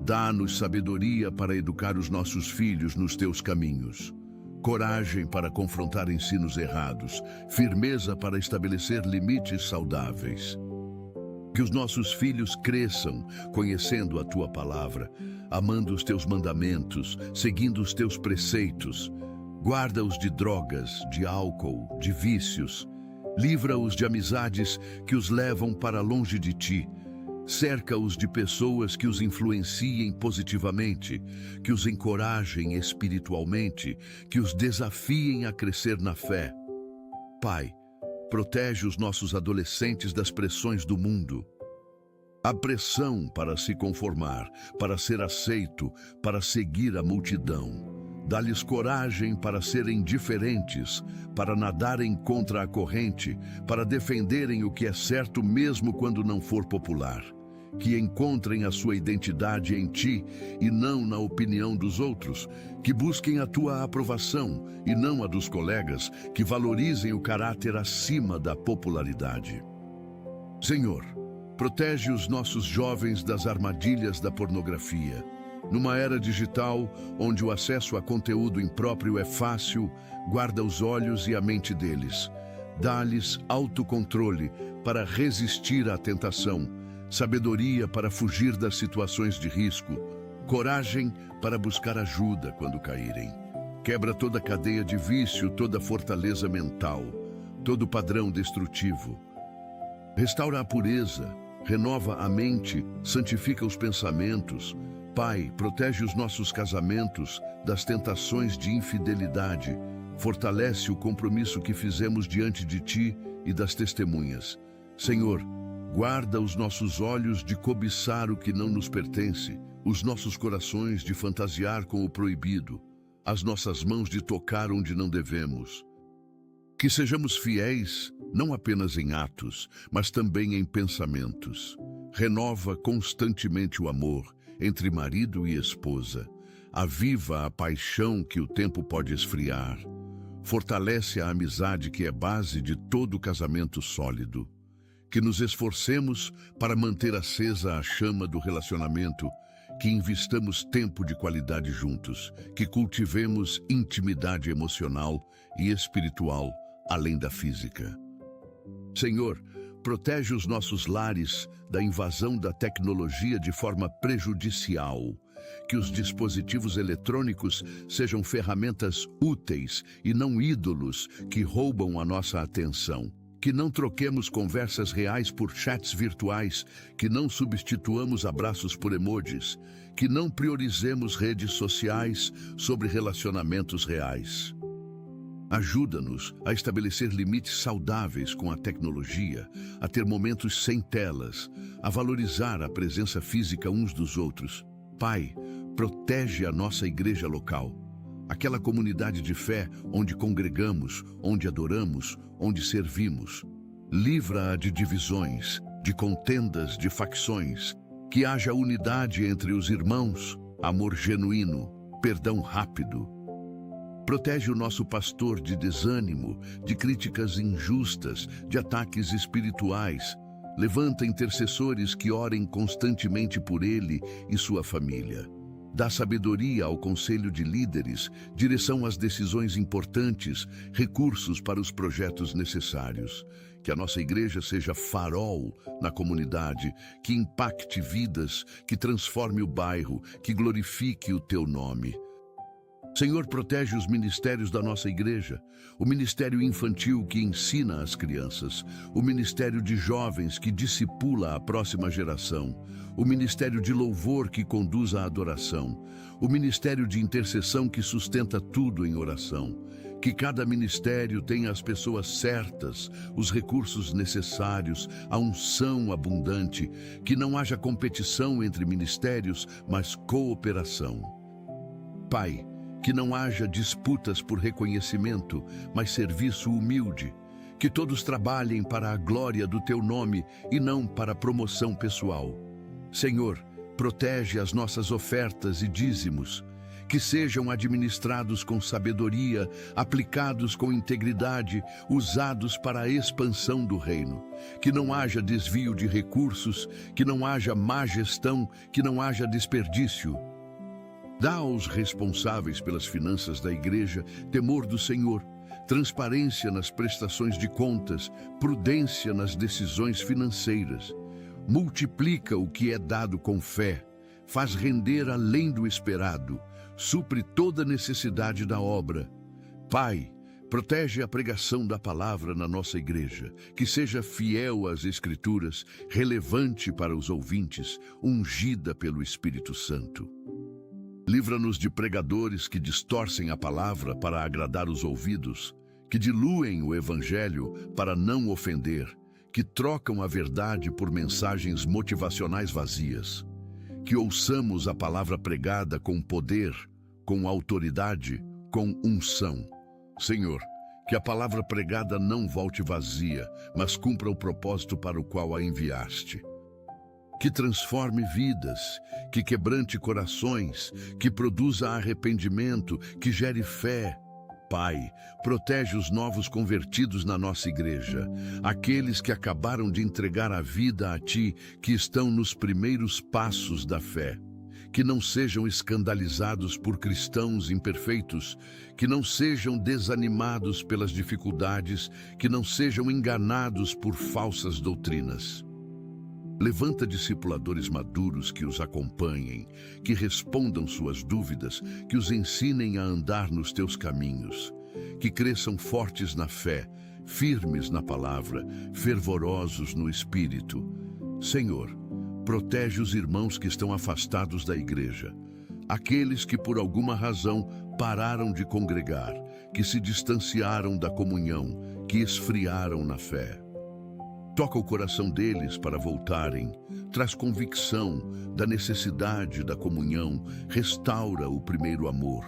Speaker 1: Dá-nos sabedoria para educar os nossos filhos nos teus caminhos, coragem para confrontar ensinos errados, firmeza para estabelecer limites saudáveis. Que os nossos filhos cresçam conhecendo a tua palavra, amando os teus mandamentos, seguindo os teus preceitos. Guarda-os de drogas, de álcool, de vícios. Livra-os de amizades que os levam para longe de ti. Cerca-os de pessoas que os influenciem positivamente, que os encorajem espiritualmente, que os desafiem a crescer na fé. Pai, protege os nossos adolescentes das pressões do mundo. A pressão para se conformar, para ser aceito, para seguir a multidão. Dá-lhes coragem para serem diferentes, para nadarem contra a corrente, para defenderem o que é certo mesmo quando não for popular. Que encontrem a sua identidade em ti e não na opinião dos outros. Que busquem a tua aprovação e não a dos colegas, que valorizem o caráter acima da popularidade. Senhor, protege os nossos jovens das armadilhas da pornografia. Numa era digital, onde o acesso a conteúdo impróprio é fácil, guarda os olhos e a mente deles. Dá-lhes autocontrole para resistir à tentação, sabedoria para fugir das situações de risco, coragem para buscar ajuda quando caírem. Quebra toda cadeia de vício, toda fortaleza mental, todo padrão destrutivo. Restaura a pureza, renova a mente, santifica os pensamentos. Pai, protege os nossos casamentos das tentações de infidelidade. Fortalece o compromisso que fizemos diante de Ti e das testemunhas. Senhor, guarda os nossos olhos de cobiçar o que não nos pertence, os nossos corações de fantasiar com o proibido, as nossas mãos de tocar onde não devemos. Que sejamos fiéis, não apenas em atos, mas também em pensamentos. Renova constantemente o amor entre marido e esposa. Aviva a paixão que o tempo pode esfriar. Fortalece a amizade que é base de todo casamento sólido. Que nos esforcemos para manter acesa a chama do relacionamento, que investamos tempo de qualidade juntos, que cultivemos intimidade emocional e espiritual, além da física. Senhor, protege os nossos lares da invasão da tecnologia de forma prejudicial. Que os dispositivos eletrônicos sejam ferramentas úteis e não ídolos que roubam a nossa atenção. Que não troquemos conversas reais por chats virtuais, que não substituamos abraços por emojis, que não priorizemos redes sociais sobre relacionamentos reais. Ajuda-nos a estabelecer limites saudáveis com a tecnologia, a ter momentos sem telas, a valorizar a presença física uns dos outros. Pai, protege a nossa igreja local, aquela comunidade de fé onde congregamos, onde adoramos, onde servimos. Livra-a de divisões, de contendas, de facções, que haja unidade entre os irmãos, amor genuíno, perdão rápido. Protege o nosso pastor de desânimo, de críticas injustas, de ataques espirituais. Levanta intercessores que orem constantemente por ele e sua família. Dá sabedoria ao conselho de líderes, direção às decisões importantes, recursos para os projetos necessários. Que a nossa igreja seja farol na comunidade, que impacte vidas, que transforme o bairro, que glorifique o Teu nome. Senhor, protege os ministérios da nossa igreja, o ministério infantil que ensina as crianças, o ministério de jovens que discipula a próxima geração, o ministério de louvor que conduz à adoração, o ministério de intercessão que sustenta tudo em oração. Que cada ministério tenha as pessoas certas, os recursos necessários, a unção abundante, que não haja competição entre ministérios, mas cooperação. Pai, que não haja disputas por reconhecimento, mas serviço humilde. Que todos trabalhem para a glória do Teu nome e não para a promoção pessoal. Senhor, protege as nossas ofertas e dízimos. Que sejam administrados com sabedoria, aplicados com integridade, usados para a expansão do reino. Que não haja desvio de recursos, que não haja má gestão, que não haja desperdício. Dá aos responsáveis pelas finanças da igreja temor do Senhor, transparência nas prestações de contas, prudência nas decisões financeiras. Multiplica o que é dado com fé, faz render além do esperado, supre toda necessidade da obra. Pai, protege a pregação da palavra na nossa igreja, que seja fiel às Escrituras, relevante para os ouvintes, ungida pelo Espírito Santo. Livra-nos de pregadores que distorcem a palavra para agradar os ouvidos, que diluem o evangelho para não ofender, que trocam a verdade por mensagens motivacionais vazias. Que ouçamos a palavra pregada com poder, com autoridade, com unção. Senhor, que a palavra pregada não volte vazia, mas cumpra o propósito para o qual a enviaste. Que transforme vidas, que quebrante corações, que produza arrependimento, que gere fé. Pai, protege os novos convertidos na nossa igreja, aqueles que acabaram de entregar a vida a Ti, que estão nos primeiros passos da fé. Que não sejam escandalizados por cristãos imperfeitos, que não sejam desanimados pelas dificuldades, que não sejam enganados por falsas doutrinas. Levanta discipuladores maduros que os acompanhem, que respondam suas dúvidas, que os ensinem a andar nos teus caminhos, que cresçam fortes na fé, firmes na palavra, fervorosos no espírito. Senhor, protege os irmãos que estão afastados da igreja, aqueles que por alguma razão pararam de congregar, que se distanciaram da comunhão, que esfriaram na fé. Toca o coração deles para voltarem, traz convicção da necessidade da comunhão, restaura o primeiro amor.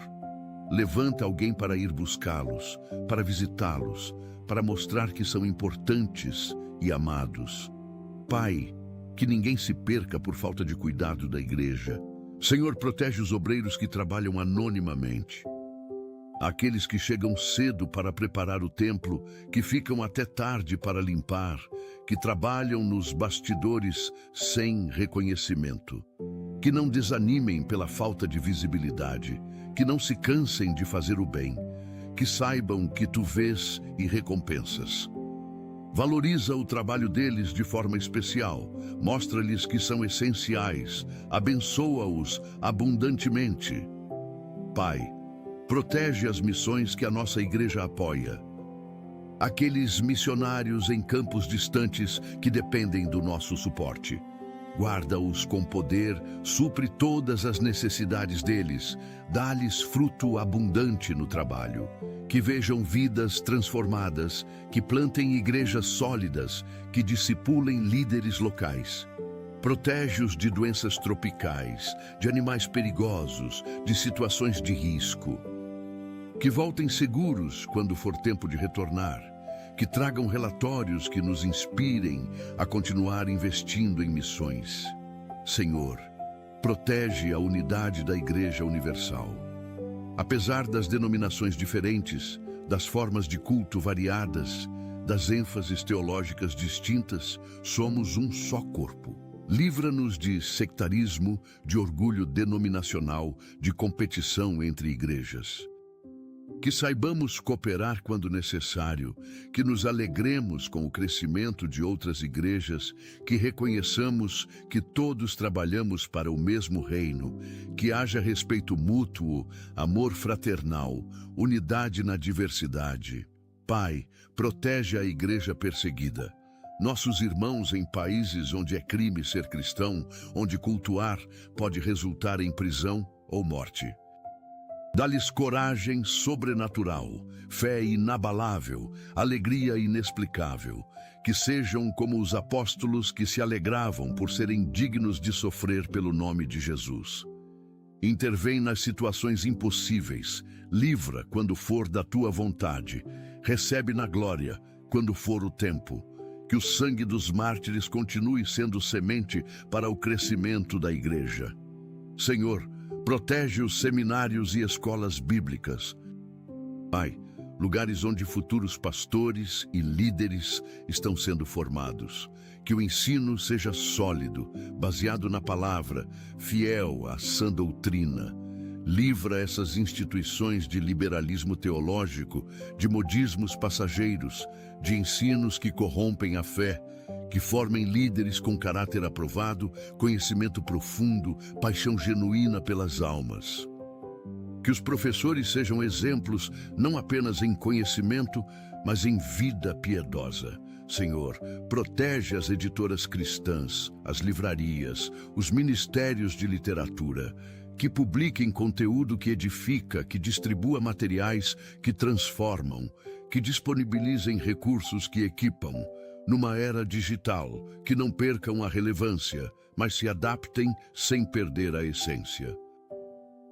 Speaker 1: Levanta alguém para ir buscá-los, para visitá-los, para mostrar que são importantes e amados. Pai, que ninguém se perca por falta de cuidado da igreja. Senhor, protege os obreiros que trabalham anonimamente. Aqueles que chegam cedo para preparar o templo, que ficam até tarde para limpar, que trabalham nos bastidores sem reconhecimento. Que não desanimem pela falta de visibilidade, que não se cansem de fazer o bem, que saibam que tu vês e recompensas. Valoriza o trabalho deles de forma especial, mostra-lhes que são essenciais, abençoa-os abundantemente. Pai, protege as missões que a nossa igreja apoia. Aqueles missionários em campos distantes que dependem do nosso suporte. Guarda-os com poder, supre todas as necessidades deles, dá-lhes fruto abundante no trabalho. Que vejam vidas transformadas, que plantem igrejas sólidas, que discipulem líderes locais. Protege-os de doenças tropicais, de animais perigosos, de situações de risco. Que voltem seguros quando for tempo de retornar, que tragam relatórios que nos inspirem a continuar investindo em missões. Senhor, protege a unidade da Igreja Universal. Apesar das denominações diferentes, das formas de culto variadas, das ênfases teológicas distintas, somos um só corpo. Livra-nos de sectarismo, de orgulho denominacional, de competição entre igrejas. Que saibamos cooperar quando necessário, que nos alegremos com o crescimento de outras igrejas, que reconheçamos que todos trabalhamos para o mesmo reino, que haja respeito mútuo, amor fraternal, unidade na diversidade. Pai, protege a igreja perseguida. Nossos irmãos em países onde é crime ser cristão, onde cultuar pode resultar em prisão ou morte. Dá-lhes coragem sobrenatural, fé inabalável, alegria inexplicável, que sejam como os apóstolos que se alegravam por serem dignos de sofrer pelo nome de Jesus. Intervém nas situações impossíveis, livra quando for da tua vontade, recebe na glória quando for o tempo. Que o sangue dos mártires continue sendo semente para o crescimento da igreja. Senhor, protege os seminários e escolas bíblicas. Pai, lugares onde futuros pastores e líderes estão sendo formados. Que o ensino seja sólido, baseado na palavra, fiel à sã doutrina. Livra essas instituições de liberalismo teológico, de modismos passageiros, de ensinos que corrompem a fé, que formem líderes com caráter aprovado, conhecimento profundo, paixão genuína pelas almas. Que os professores sejam exemplos não apenas em conhecimento, mas em vida piedosa. Senhor, protege as editoras cristãs, as livrarias, os ministérios de literatura, que publiquem conteúdo que edifica, que distribua materiais que transformam, que disponibilizem recursos que equipam. Numa era digital, que não percam a relevância, mas se adaptem sem perder a essência.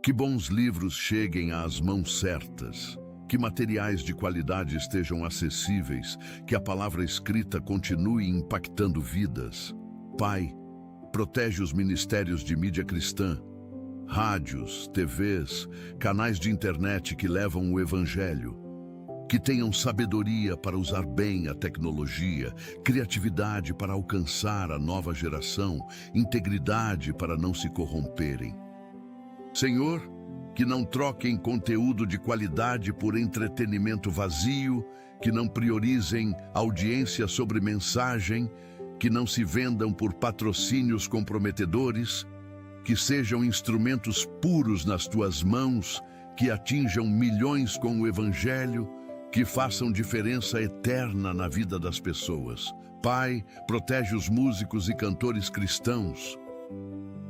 Speaker 1: Que bons livros cheguem às mãos certas, que materiais de qualidade estejam acessíveis, que a palavra escrita continue impactando vidas. Pai, protege os ministérios de mídia cristã, rádios, TVs, canais de internet que levam o evangelho. Que tenham sabedoria para usar bem a tecnologia, criatividade para alcançar a nova geração, integridade para não se corromperem. Senhor, que não troquem conteúdo de qualidade por entretenimento vazio, que não priorizem audiência sobre mensagem, que não se vendam por patrocínios comprometedores, que sejam instrumentos puros nas tuas mãos, que atinjam milhões com o Evangelho, que façam diferença eterna na vida das pessoas. Pai, protege os músicos e cantores cristãos,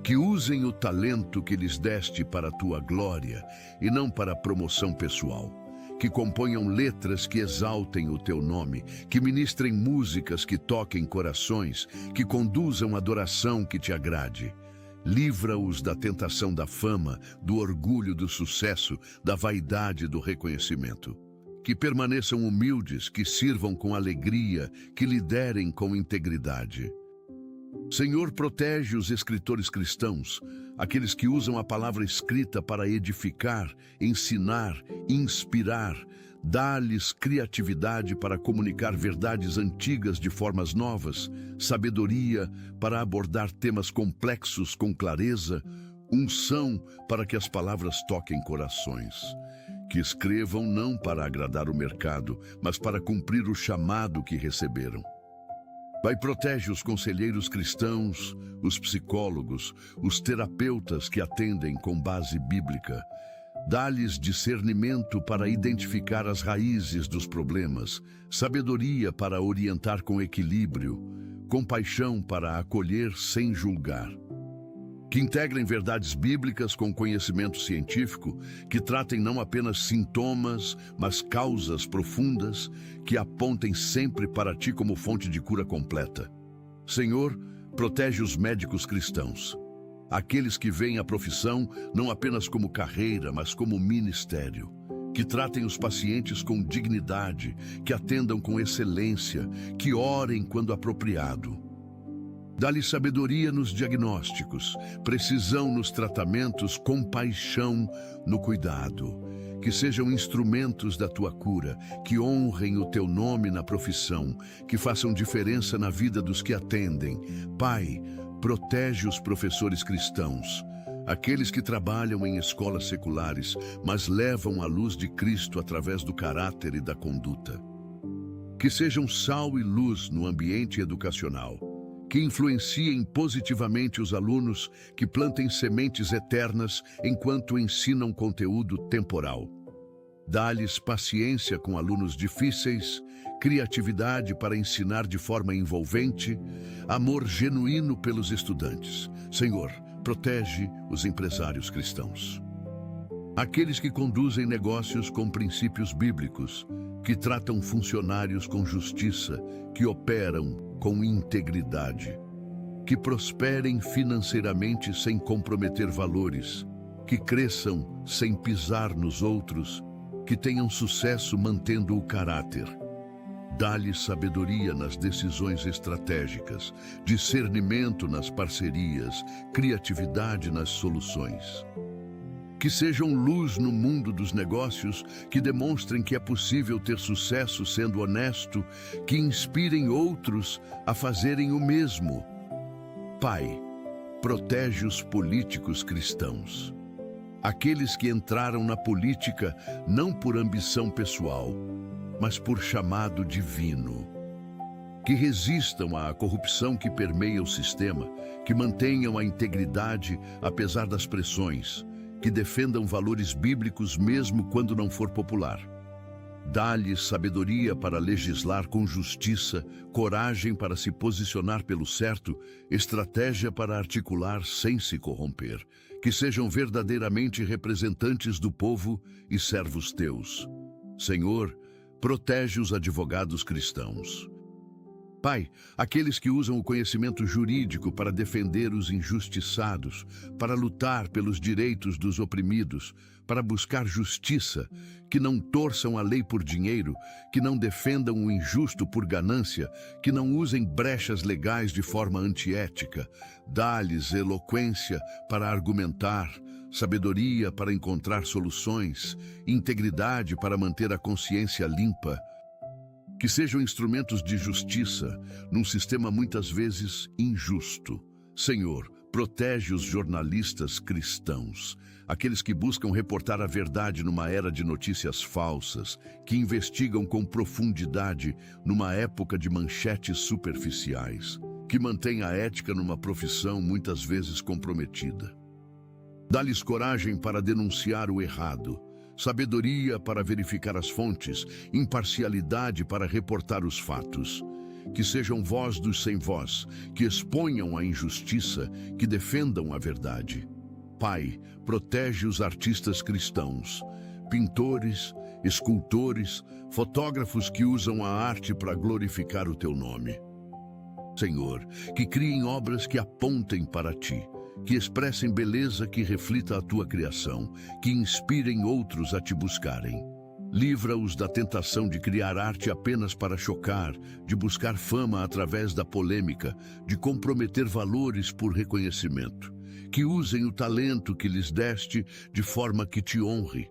Speaker 1: que usem o talento que lhes deste para a tua glória e não para a promoção pessoal. Que componham letras que exaltem o teu nome, que ministrem músicas que toquem corações, que conduzam adoração que te agrade. Livra-os da tentação da fama, do orgulho do sucesso, da vaidade do reconhecimento. Que permaneçam humildes, que sirvam com alegria, que liderem com integridade. Senhor, protege os escritores cristãos, aqueles que usam a palavra escrita para edificar, ensinar, inspirar. Dá-lhes criatividade para comunicar verdades antigas de formas novas, sabedoria para abordar temas complexos com clareza, unção para que as palavras toquem corações. Que escrevam não para agradar o mercado, mas para cumprir o chamado que receberam. Pai, protege os conselheiros cristãos, os psicólogos, os terapeutas que atendem com base bíblica. Dá-lhes discernimento para identificar as raízes dos problemas, sabedoria para orientar com equilíbrio, compaixão para acolher sem julgar. Que integrem verdades bíblicas com conhecimento científico, que tratem não apenas sintomas, mas causas profundas, que apontem sempre para ti como fonte de cura completa. Senhor, protege os médicos cristãos, aqueles que veem a profissão não apenas como carreira, mas como ministério. Que tratem os pacientes com dignidade, que atendam com excelência, que orem quando apropriado. Dá-lhe sabedoria nos diagnósticos, precisão nos tratamentos, compaixão no cuidado. Que sejam instrumentos da tua cura, que honrem o teu nome na profissão, que façam diferença na vida dos que atendem. Pai, protege os professores cristãos, aqueles que trabalham em escolas seculares, mas levam a luz de Cristo através do caráter e da conduta. Que sejam sal e luz no ambiente educacional, que influenciem positivamente os alunos, que plantem sementes eternas enquanto ensinam conteúdo temporal. Dá-lhes paciência com alunos difíceis, criatividade para ensinar de forma envolvente, amor genuíno pelos estudantes. Senhor, protege os empresários cristãos, aqueles que conduzem negócios com princípios bíblicos, que tratam funcionários com justiça, que operam com integridade, que prosperem financeiramente sem comprometer valores, que cresçam sem pisar nos outros, que tenham sucesso mantendo o caráter. Dá-lhes sabedoria nas decisões estratégicas, discernimento nas parcerias, criatividade nas soluções. Que sejam luz no mundo dos negócios, que demonstrem que é possível ter sucesso sendo honesto, que inspirem outros a fazerem o mesmo. Pai, protege os políticos cristãos, aqueles que entraram na política não por ambição pessoal, mas por chamado divino. Que resistam à corrupção que permeia o sistema, que mantenham a integridade apesar das pressões, que defendam valores bíblicos mesmo quando não for popular. Dá-lhes sabedoria para legislar com justiça, coragem para se posicionar pelo certo, estratégia para articular sem se corromper. Que sejam verdadeiramente representantes do povo e servos teus. Senhor, protege os advogados cristãos. Pai, aqueles que usam o conhecimento jurídico para defender os injustiçados, para lutar pelos direitos dos oprimidos, para buscar justiça, que não torçam a lei por dinheiro, que não defendam o injusto por ganância, que não usem brechas legais de forma antiética. Dá-lhes eloquência para argumentar, sabedoria para encontrar soluções, integridade para manter a consciência limpa. Que sejam instrumentos de justiça num sistema muitas vezes injusto. Senhor, protege os jornalistas cristãos, aqueles que buscam reportar a verdade numa era de notícias falsas, que investigam com profundidade numa época de manchetes superficiais. que mantém a ética numa profissão muitas vezes comprometida. Dá-lhes coragem para denunciar o errado, sabedoria para verificar as fontes, imparcialidade para reportar os fatos. Que sejam voz dos sem voz, que exponham a injustiça, que defendam a verdade. Pai, protege os artistas cristãos, pintores, escultores, fotógrafos que usam a arte para glorificar o teu nome. Senhor, que criem obras que apontem para ti, que expressem beleza que reflita a tua criação, que inspirem outros a te buscarem. Livra-os da tentação de criar arte apenas para chocar, de buscar fama através da polêmica, de comprometer valores por reconhecimento. Que usem o talento que lhes deste de forma que te honre.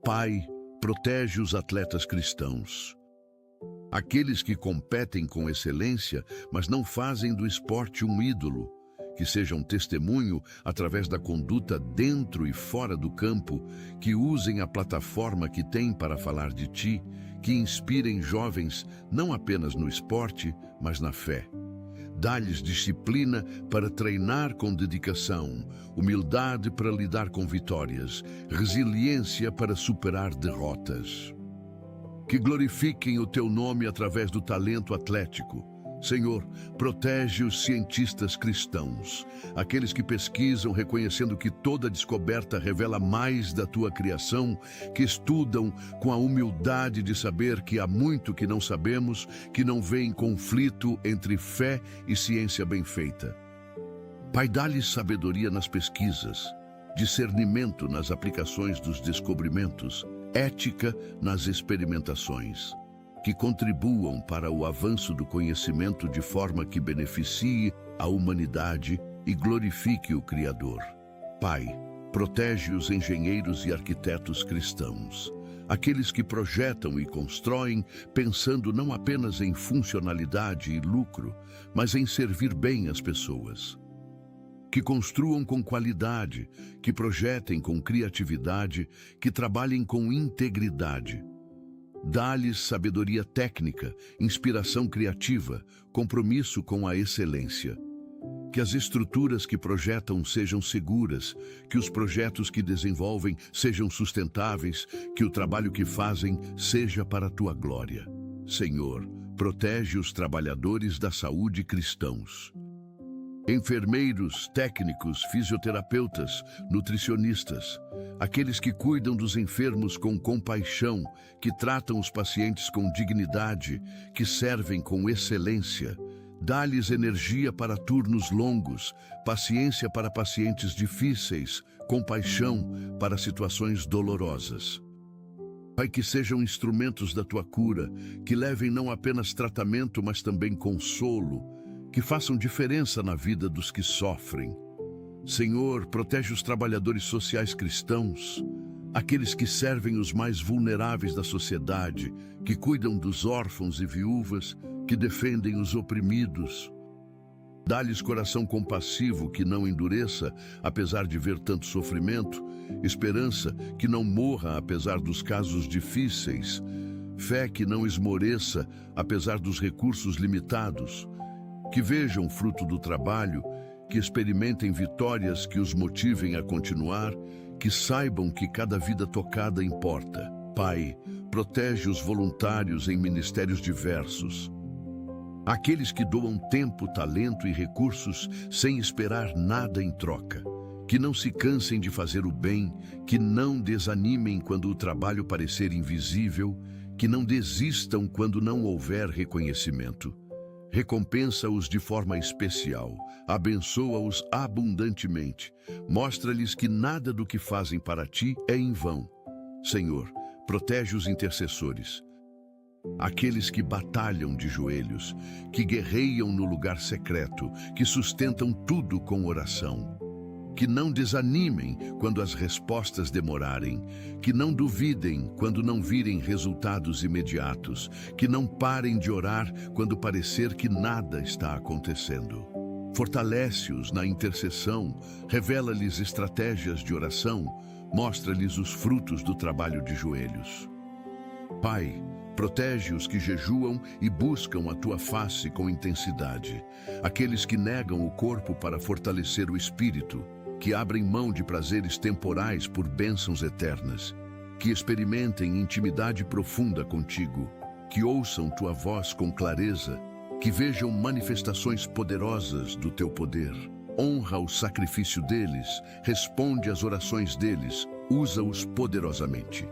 Speaker 1: Pai, protege os atletas cristãos. Aqueles que competem com excelência, mas não fazem do esporte um ídolo. Que sejam testemunho através da conduta dentro e fora do campo, que usem a plataforma que têm para falar de ti, que inspirem jovens não apenas no esporte, mas na fé. Dá-lhes disciplina para treinar com dedicação, humildade para lidar com vitórias, resiliência para superar derrotas. Que glorifiquem o teu nome através do talento atlético. Senhor, protege os cientistas cristãos, aqueles que pesquisam reconhecendo que toda descoberta revela mais da tua criação, que estudam com a humildade de saber que há muito que não sabemos, que não vê em conflito entre fé e ciência bem feita. Pai, dá-lhes sabedoria nas pesquisas, discernimento nas aplicações dos descobrimentos, ética nas experimentações. Que contribuam para o avanço do conhecimento de forma que beneficie a humanidade e glorifique o Criador. Pai, protege os engenheiros e arquitetos cristãos, aqueles que projetam e constroem pensando não apenas em funcionalidade e lucro, mas em servir bem as pessoas. Que construam com qualidade, que projetem com criatividade, que trabalhem com integridade. Dá-lhes sabedoria técnica, inspiração criativa, compromisso com a excelência. Que as estruturas que projetam sejam seguras, que os projetos que desenvolvem sejam sustentáveis, que o trabalho que fazem seja para a tua glória. Senhor, protege os trabalhadores da saúde cristãos. Enfermeiros, técnicos, fisioterapeutas, nutricionistas, aqueles que cuidam dos enfermos com compaixão, que tratam os pacientes com dignidade, que servem com excelência. Dá-lhes energia para turnos longos, paciência para pacientes difíceis, compaixão para situações dolorosas. Pai, que sejam instrumentos da tua cura, que levem não apenas tratamento, mas também consolo, que façam diferença na vida dos que sofrem. Senhor, protege os trabalhadores sociais cristãos, aqueles que servem os mais vulneráveis da sociedade, que cuidam dos órfãos e viúvas, que defendem os oprimidos. Dá-lhes coração compassivo que não endureça, apesar de ver tanto sofrimento, esperança que não morra, apesar dos casos difíceis, fé que não esmoreça, apesar dos recursos limitados. Que vejam o fruto do trabalho, que experimentem vitórias que os motivem a continuar, que saibam que cada vida tocada importa. Pai, protege os voluntários em ministérios diversos, aqueles que doam tempo, talento e recursos sem esperar nada em troca. Que não se cansem de fazer o bem, que não desanimem quando o trabalho parecer invisível, que não desistam quando não houver reconhecimento. Recompensa-os de forma especial, abençoa-os abundantemente, mostra-lhes que nada do que fazem para ti é em vão. Senhor, protege os intercessores, aqueles que batalham de joelhos, que guerreiam no lugar secreto, que sustentam tudo com oração. Que não desanimem quando as respostas demorarem, que não duvidem quando não virem resultados imediatos, que não parem de orar quando parecer que nada está acontecendo. Fortalece-os na intercessão, revela-lhes estratégias de oração, mostra-lhes os frutos do trabalho de joelhos. Pai, Protege os que jejuam e buscam a tua face com intensidade. Aqueles que negam o corpo para fortalecer o espírito, que abrem mão de prazeres temporais por bênçãos eternas, que experimentem intimidade profunda contigo, que ouçam tua voz com clareza, que vejam manifestações poderosas do teu poder. Honra o sacrifício deles, responde às orações deles, usa-os poderosamente.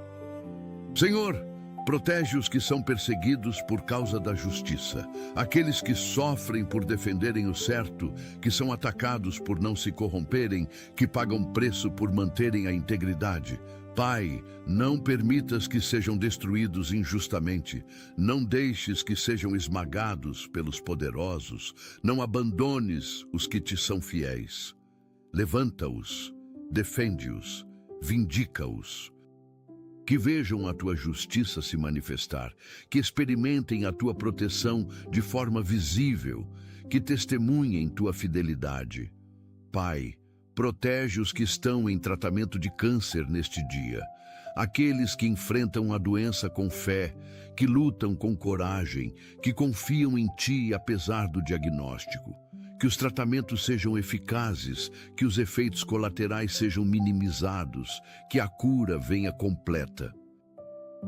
Speaker 1: Senhor, protege os que são perseguidos por causa da justiça, aqueles que sofrem por defenderem o certo, que são atacados por não se corromperem, que pagam preço por manterem a integridade. Pai, não permitas que sejam destruídos injustamente, não deixes que sejam esmagados pelos poderosos, não abandones os que te são fiéis. Levanta-os, defende-os, vindica-os. Que vejam a tua justiça se manifestar, que experimentem a tua proteção de forma visível, que testemunhem tua fidelidade. Pai, protege os que estão em tratamento de câncer neste dia, aqueles que enfrentam a doença com fé, que lutam com coragem, que confiam em ti apesar do diagnóstico. Que os tratamentos sejam eficazes, que os efeitos colaterais sejam minimizados, que a cura venha completa.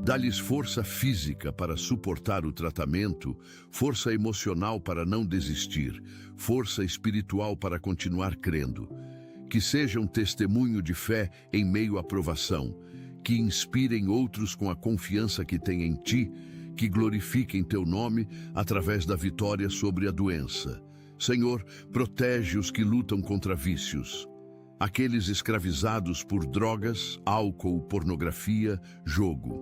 Speaker 1: Dá-lhes força física para suportar o tratamento, força emocional para não desistir, força espiritual para continuar crendo. Que sejam testemunho de fé em meio à provação, que inspirem outros com a confiança que têm em ti, que glorifiquem teu nome através da vitória sobre a doença. Senhor, protege os que lutam contra vícios, aqueles escravizados por drogas, álcool, pornografia, jogo.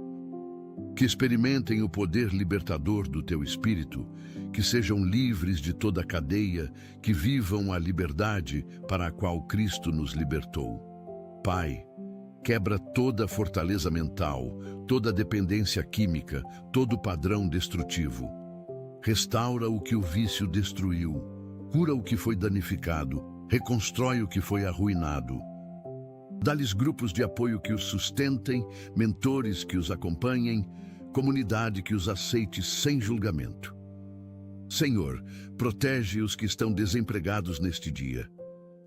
Speaker 1: Que experimentem o poder libertador do teu Espírito, que sejam livres de toda cadeia, que vivam a liberdade para a qual Cristo nos libertou. Pai, quebra toda fortaleza mental, toda dependência química, todo padrão destrutivo. Restaura o que o vício destruiu. Cura o que foi danificado, reconstrói o que foi arruinado. Dá-lhes grupos de apoio que os sustentem, mentores que os acompanhem, comunidade que os aceite sem julgamento. Senhor, protege os que estão desempregados neste dia.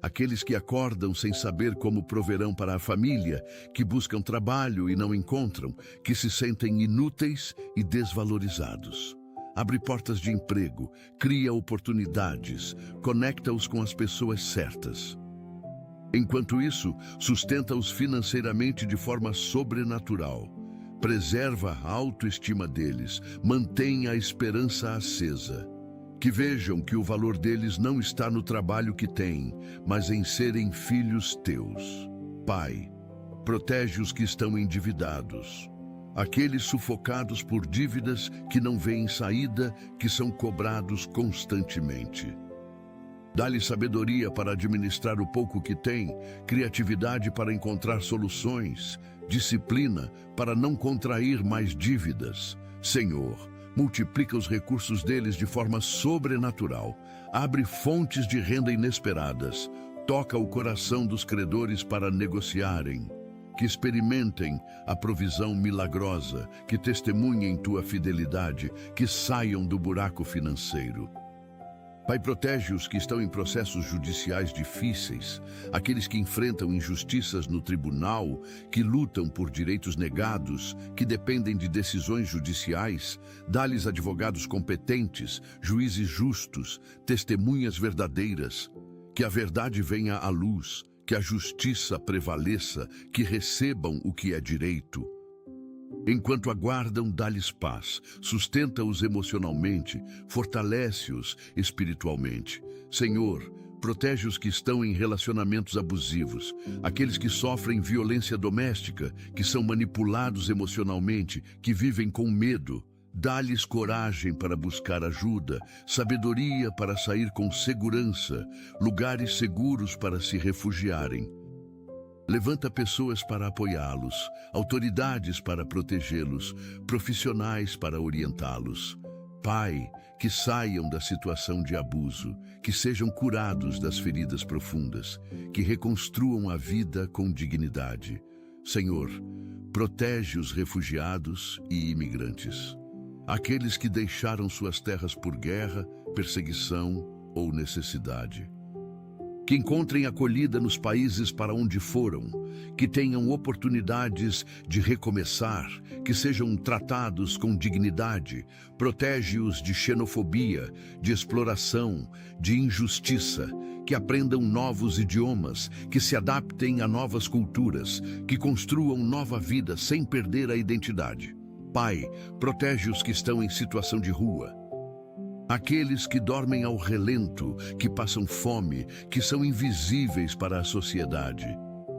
Speaker 1: Aqueles que acordam sem saber como proverão para a família, que buscam trabalho e não encontram, que se sentem inúteis e desvalorizados. Abre portas de emprego, cria oportunidades, conecta-os com as pessoas certas. Enquanto isso, sustenta-os financeiramente de forma sobrenatural. Preserva a autoestima deles, mantém a esperança acesa. Que vejam que o valor deles não está no trabalho que têm, mas em serem filhos teus. Pai, protege os que estão endividados. Aqueles sufocados por dívidas que não veem saída, que são cobrados constantemente. Dá-lhe sabedoria para administrar o pouco que tem, criatividade para encontrar soluções, disciplina para não contrair mais dívidas. Senhor, multiplica os recursos deles de forma sobrenatural, abre fontes de renda inesperadas, toca o coração dos credores para negociarem. Que experimentem a provisão milagrosa, que testemunhem tua fidelidade, que saiam do buraco financeiro. Pai, protege os que estão em processos judiciais difíceis, aqueles que enfrentam injustiças no tribunal, que lutam por direitos negados, que dependem de decisões judiciais. Dá-lhes advogados competentes, juízes justos, testemunhas verdadeiras. Que a verdade venha à luz, que a justiça prevaleça, que recebam o que é direito. Enquanto aguardam, dá-lhes paz, sustenta-os emocionalmente, fortalece-os espiritualmente. Senhor, protege os que estão em relacionamentos abusivos, aqueles que sofrem violência doméstica, que são manipulados emocionalmente, que vivem com medo. Dá-lhes coragem para buscar ajuda, sabedoria para sair com segurança, lugares seguros para se refugiarem. Levanta pessoas para apoiá-los, autoridades para protegê-los, profissionais para orientá-los. Pai, que saiam da situação de abuso, que sejam curados das feridas profundas, que reconstruam a vida com dignidade. Senhor, protege os refugiados e imigrantes. aqueles que deixaram suas terras por guerra, perseguição ou necessidade. Que encontrem acolhida nos países para onde foram, que tenham oportunidades de recomeçar, que sejam tratados com dignidade, protege-os de xenofobia, de exploração, de injustiça, que aprendam novos idiomas, que se adaptem a novas culturas, que construam nova vida sem perder a identidade. Pai, protege os que estão em situação de rua, aqueles que dormem ao relento, que passam fome, que são invisíveis para a sociedade.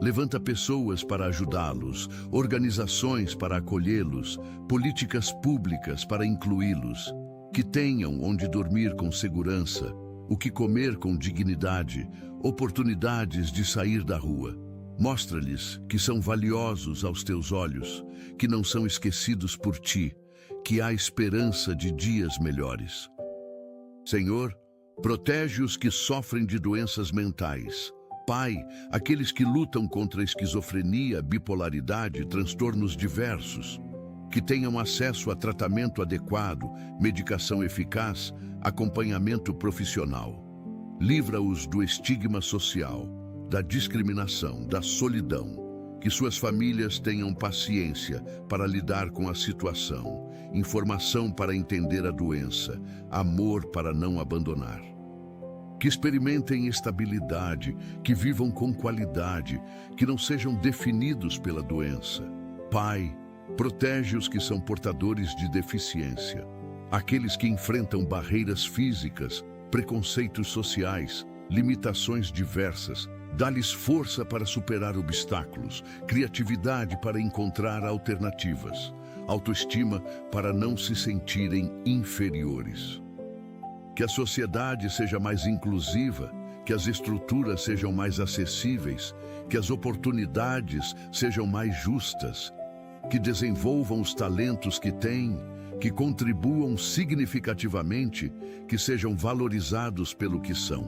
Speaker 1: Levanta pessoas para ajudá-los, organizações para acolhê-los, políticas públicas para incluí-los. Que tenham onde dormir com segurança, o que comer com dignidade, oportunidades de sair da rua. Mostra-lhes que são valiosos aos teus olhos, que não são esquecidos por ti, que há esperança de dias melhores. Senhor, protege os que sofrem de doenças mentais. Pai, aqueles que lutam contra a esquizofrenia, bipolaridade, transtornos diversos. Que tenham acesso a tratamento adequado, medicação eficaz, acompanhamento profissional. Livra-os do estigma social, da discriminação, da solidão. Que suas famílias tenham paciência para lidar com a situação, informação para entender a doença, amor para não abandonar. Que experimentem estabilidade, que vivam com qualidade, que não sejam definidos pela doença. Pai, protege os que são portadores de deficiência, aqueles que enfrentam barreiras físicas, preconceitos sociais, limitações diversas. Dá-lhes força para superar obstáculos, criatividade para encontrar alternativas, autoestima para não se sentirem inferiores. Que a sociedade seja mais inclusiva, que as estruturas sejam mais acessíveis, que as oportunidades sejam mais justas, que desenvolvam os talentos que têm, que contribuam significativamente, que sejam valorizados pelo que são.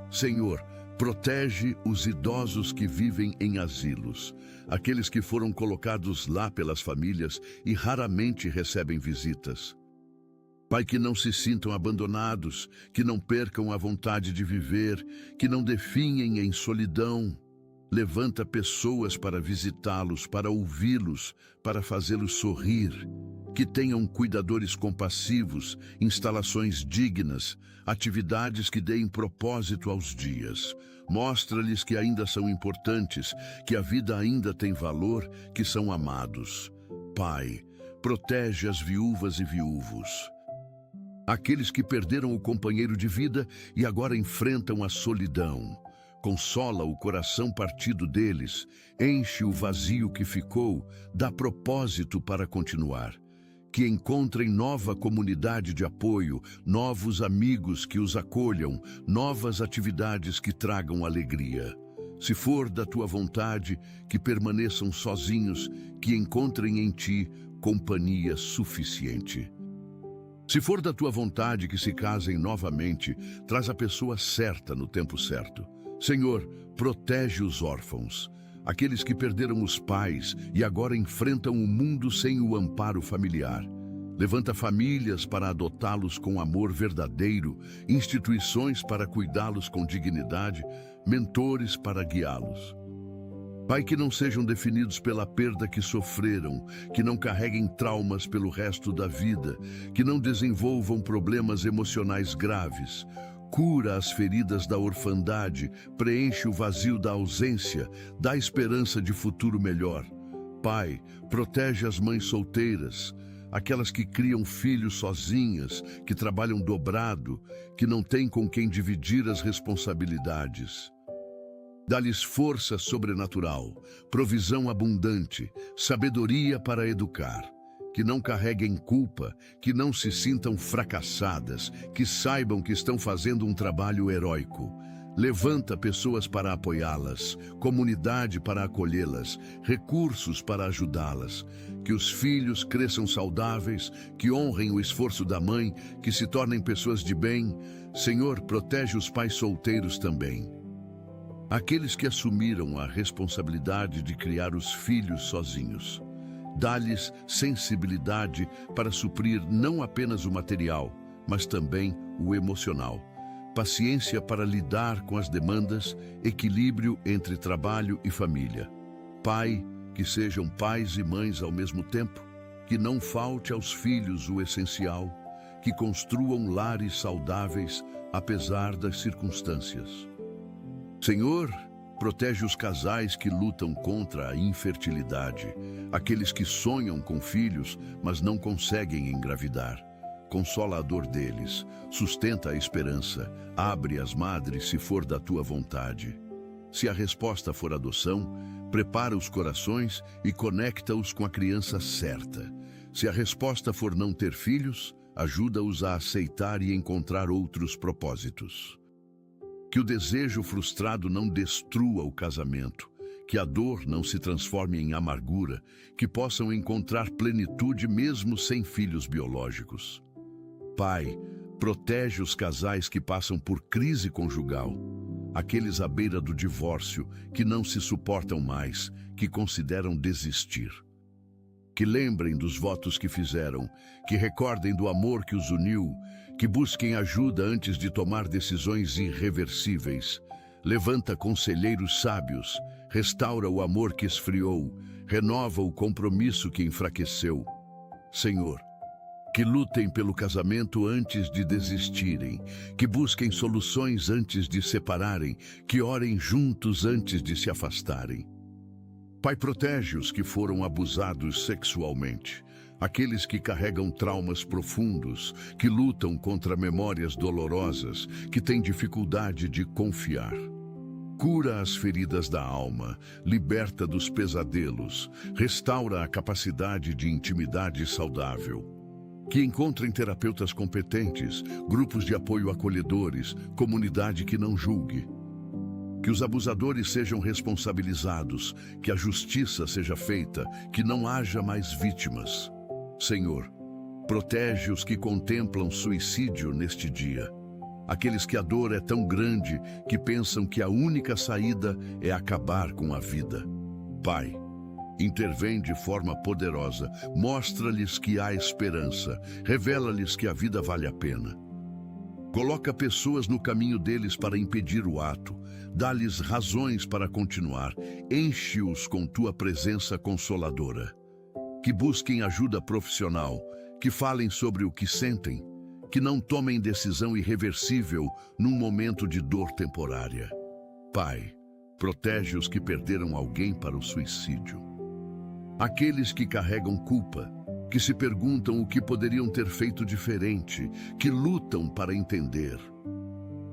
Speaker 1: Senhor, protege os idosos que vivem em asilos, aqueles que foram colocados lá pelas famílias e raramente recebem visitas. Pai, que não se sintam abandonados, que não percam a vontade de viver, que não definhem em solidão. Levanta pessoas para visitá-los, para ouvi-los, para fazê-los sorrir. Que tenham cuidadores compassivos, instalações dignas, atividades que deem propósito aos dias. Mostra-lhes que ainda são importantes, que a vida ainda tem valor, que são amados. Pai, protege as viúvas e viúvos, aqueles que perderam o companheiro de vida e agora enfrentam a solidão. Consola o coração partido deles, enche o vazio que ficou, dá propósito para continuar. Que encontrem nova comunidade de apoio, novos amigos que os acolham, novas atividades que tragam alegria. Se for da tua vontade, que permaneçam sozinhos, que encontrem em ti companhia suficiente. Se for da tua vontade que se casem novamente, traz a pessoa certa no tempo certo. Senhor, protege os órfãos, aqueles que perderam os pais e agora enfrentam o mundo sem o amparo familiar. Levanta famílias para adotá-los com amor verdadeiro, instituições para cuidá-los com dignidade, mentores para guiá-los. Pai, que não sejam definidos pela perda que sofreram, que não carreguem traumas pelo resto da vida, que não desenvolvam problemas emocionais graves. Cura as feridas da orfandade, preenche o vazio da ausência, dá esperança de futuro melhor. Pai, protege as mães solteiras, aquelas que criam filhos sozinhas, que trabalham dobrado, que não têm com quem dividir as responsabilidades. Dá-lhes força sobrenatural, provisão abundante, sabedoria para educar. Que não carreguem culpa, que não se sintam fracassadas, que saibam que estão fazendo um trabalho heróico. Levanta pessoas para apoiá-las, comunidade para acolhê-las, recursos para ajudá-las. Que os filhos cresçam saudáveis, que honrem o esforço da mãe, que se tornem pessoas de bem. Senhor, protege os pais solteiros também. Aqueles que assumiram a responsabilidade de criar os filhos sozinhos. Dá-lhes sensibilidade para suprir não apenas o material, mas também o emocional. Paciência para lidar com as demandas, equilíbrio entre trabalho e família. Pai, que sejam pais e mães ao mesmo tempo, que não falte aos filhos o essencial, que construam lares saudáveis apesar das circunstâncias. Senhor, protege os casais que lutam contra a infertilidade, aqueles que sonham com filhos, mas não conseguem engravidar. Consola a dor deles, sustenta a esperança, abre as madres se for da tua vontade. Se a resposta for adoção, prepara os corações e conecta-os com a criança certa. Se a resposta for não ter filhos, ajuda-os a aceitar e encontrar outros propósitos. Que o desejo frustrado não destrua o casamento, que a dor não se transforme em amargura, que possam encontrar plenitude mesmo sem filhos biológicos. Pai, protege os casais que passam por crise conjugal, aqueles à beira do divórcio, que não se suportam mais, que consideram desistir. Que lembrem dos votos que fizeram, que recordem do amor que os uniu, que busquem ajuda antes de tomar decisões irreversíveis. Levanta conselheiros sábios, restaura o amor que esfriou, renova o compromisso que enfraqueceu. Senhor, que lutem pelo casamento antes de desistirem, que busquem soluções antes de separarem, que orem juntos antes de se afastarem. Pai, protege os que foram abusados sexualmente, aqueles que carregam traumas profundos, que lutam contra memórias dolorosas, que têm dificuldade de confiar. Cura as feridas da alma, liberta dos pesadelos, restaura a capacidade de intimidade saudável. Que encontrem terapeutas competentes, grupos de apoio acolhedores, comunidade que não julgue. Que os abusadores sejam responsabilizados, que a justiça seja feita, que não haja mais vítimas. Senhor, protege os que contemplam suicídio neste dia. Aqueles que a dor é tão grande que pensam que a única saída é acabar com a vida. Pai, intervém de forma poderosa, mostra-lhes que há esperança, revela-lhes que a vida vale a pena. Coloca pessoas no caminho deles para impedir o ato, dá-lhes razões para continuar, enche-os com tua presença consoladora. Que busquem ajuda profissional, que falem sobre o que sentem, que não tomem decisão irreversível num momento de dor temporária. Pai, protege os que perderam alguém para o suicídio. Aqueles que carregam culpa, que se perguntam o que poderiam ter feito diferente, que lutam para entender.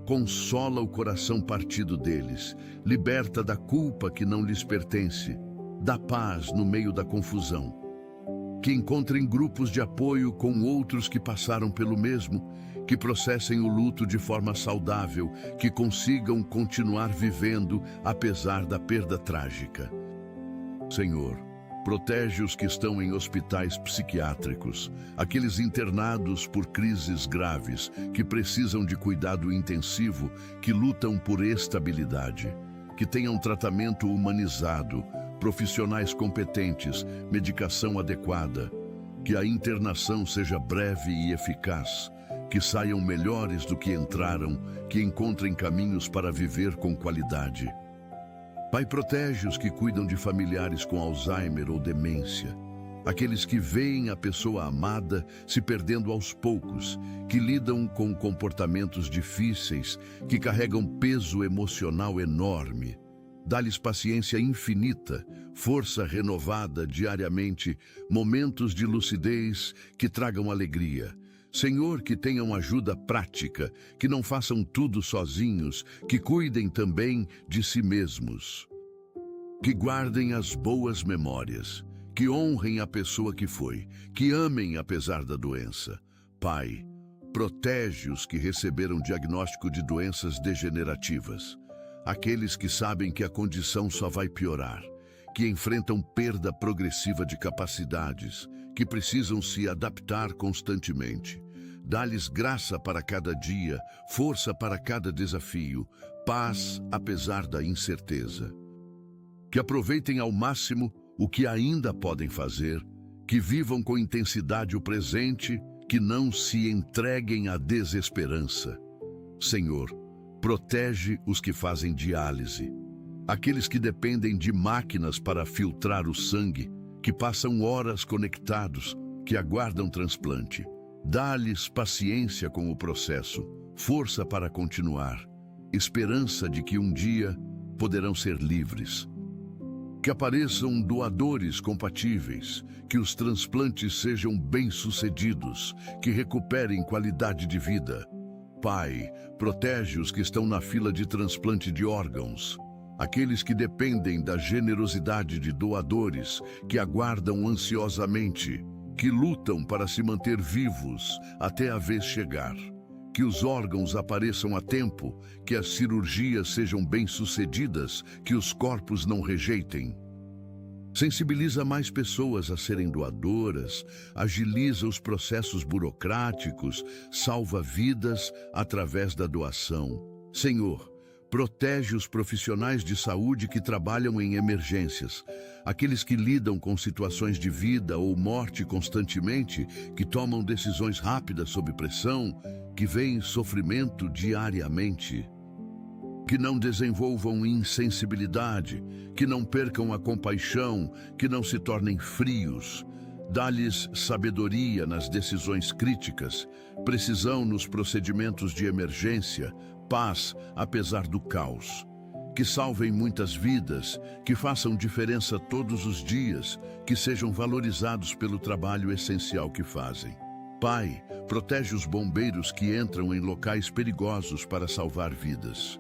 Speaker 1: Consola o coração partido deles, liberta da culpa que não lhes pertence, dá paz no meio da confusão. Que encontrem grupos de apoio com outros que passaram pelo mesmo, que processem o luto de forma saudável, que consigam continuar vivendo apesar da perda trágica. Senhor, protege os que estão em hospitais psiquiátricos, aqueles internados por crises graves, que precisam de cuidado intensivo, que lutam por estabilidade, que tenham tratamento humanizado, profissionais competentes, medicação adequada, que a internação seja breve e eficaz, que saiam melhores do que entraram, que encontrem caminhos para viver com qualidade. Pai, protege os que cuidam de familiares com Alzheimer ou demência, aqueles que veem a pessoa amada se perdendo aos poucos, que lidam com comportamentos difíceis, que carregam peso emocional enorme. Dá-lhes paciência infinita, força renovada diariamente, momentos de lucidez que tragam alegria. Senhor, que tenham ajuda prática, que não façam tudo sozinhos, que cuidem também de si mesmos. Que guardem as boas memórias, que honrem a pessoa que foi, que amem apesar da doença. Pai, protege os que receberam diagnóstico de doenças degenerativas, aqueles que sabem que a condição só vai piorar, que enfrentam perda progressiva de capacidades, que precisam se adaptar constantemente. Dá-lhes graça para cada dia, força para cada desafio, paz apesar da incerteza. Que aproveitem ao máximo o que ainda podem fazer, que vivam com intensidade o presente, que não se entreguem à desesperança. Senhor, protege os que fazem diálise, aqueles que dependem de máquinas para filtrar o sangue, que passam horas conectados, que aguardam transplante. Dá-lhes paciência com o processo, força para continuar, esperança de que um dia poderão ser livres. Que apareçam doadores compatíveis, que os transplantes sejam bem-sucedidos, que recuperem qualidade de vida. Pai, protege os que estão na fila de transplante de órgãos, aqueles que dependem da generosidade de doadores, que aguardam ansiosamente, que lutam para se manter vivos até a vez chegar. Que os órgãos apareçam a tempo, que as cirurgias sejam bem-sucedidas, que os corpos não rejeitem. Sensibiliza mais pessoas a serem doadoras, agiliza os processos burocráticos, salva vidas através da doação. Senhor, protege os profissionais de saúde que trabalham em emergências, aqueles que lidam com situações de vida ou morte constantemente, que tomam decisões rápidas sob pressão, que veem sofrimento diariamente. Que não desenvolvam insensibilidade, que não percam a compaixão, que não se tornem frios. Dá-lhes sabedoria nas decisões críticas, precisão nos procedimentos de emergência, paz apesar do caos. Que salvem muitas vidas, que façam diferença todos os dias, que sejam valorizados pelo trabalho essencial que fazem. Pai, protege os bombeiros que entram em locais perigosos para salvar vidas.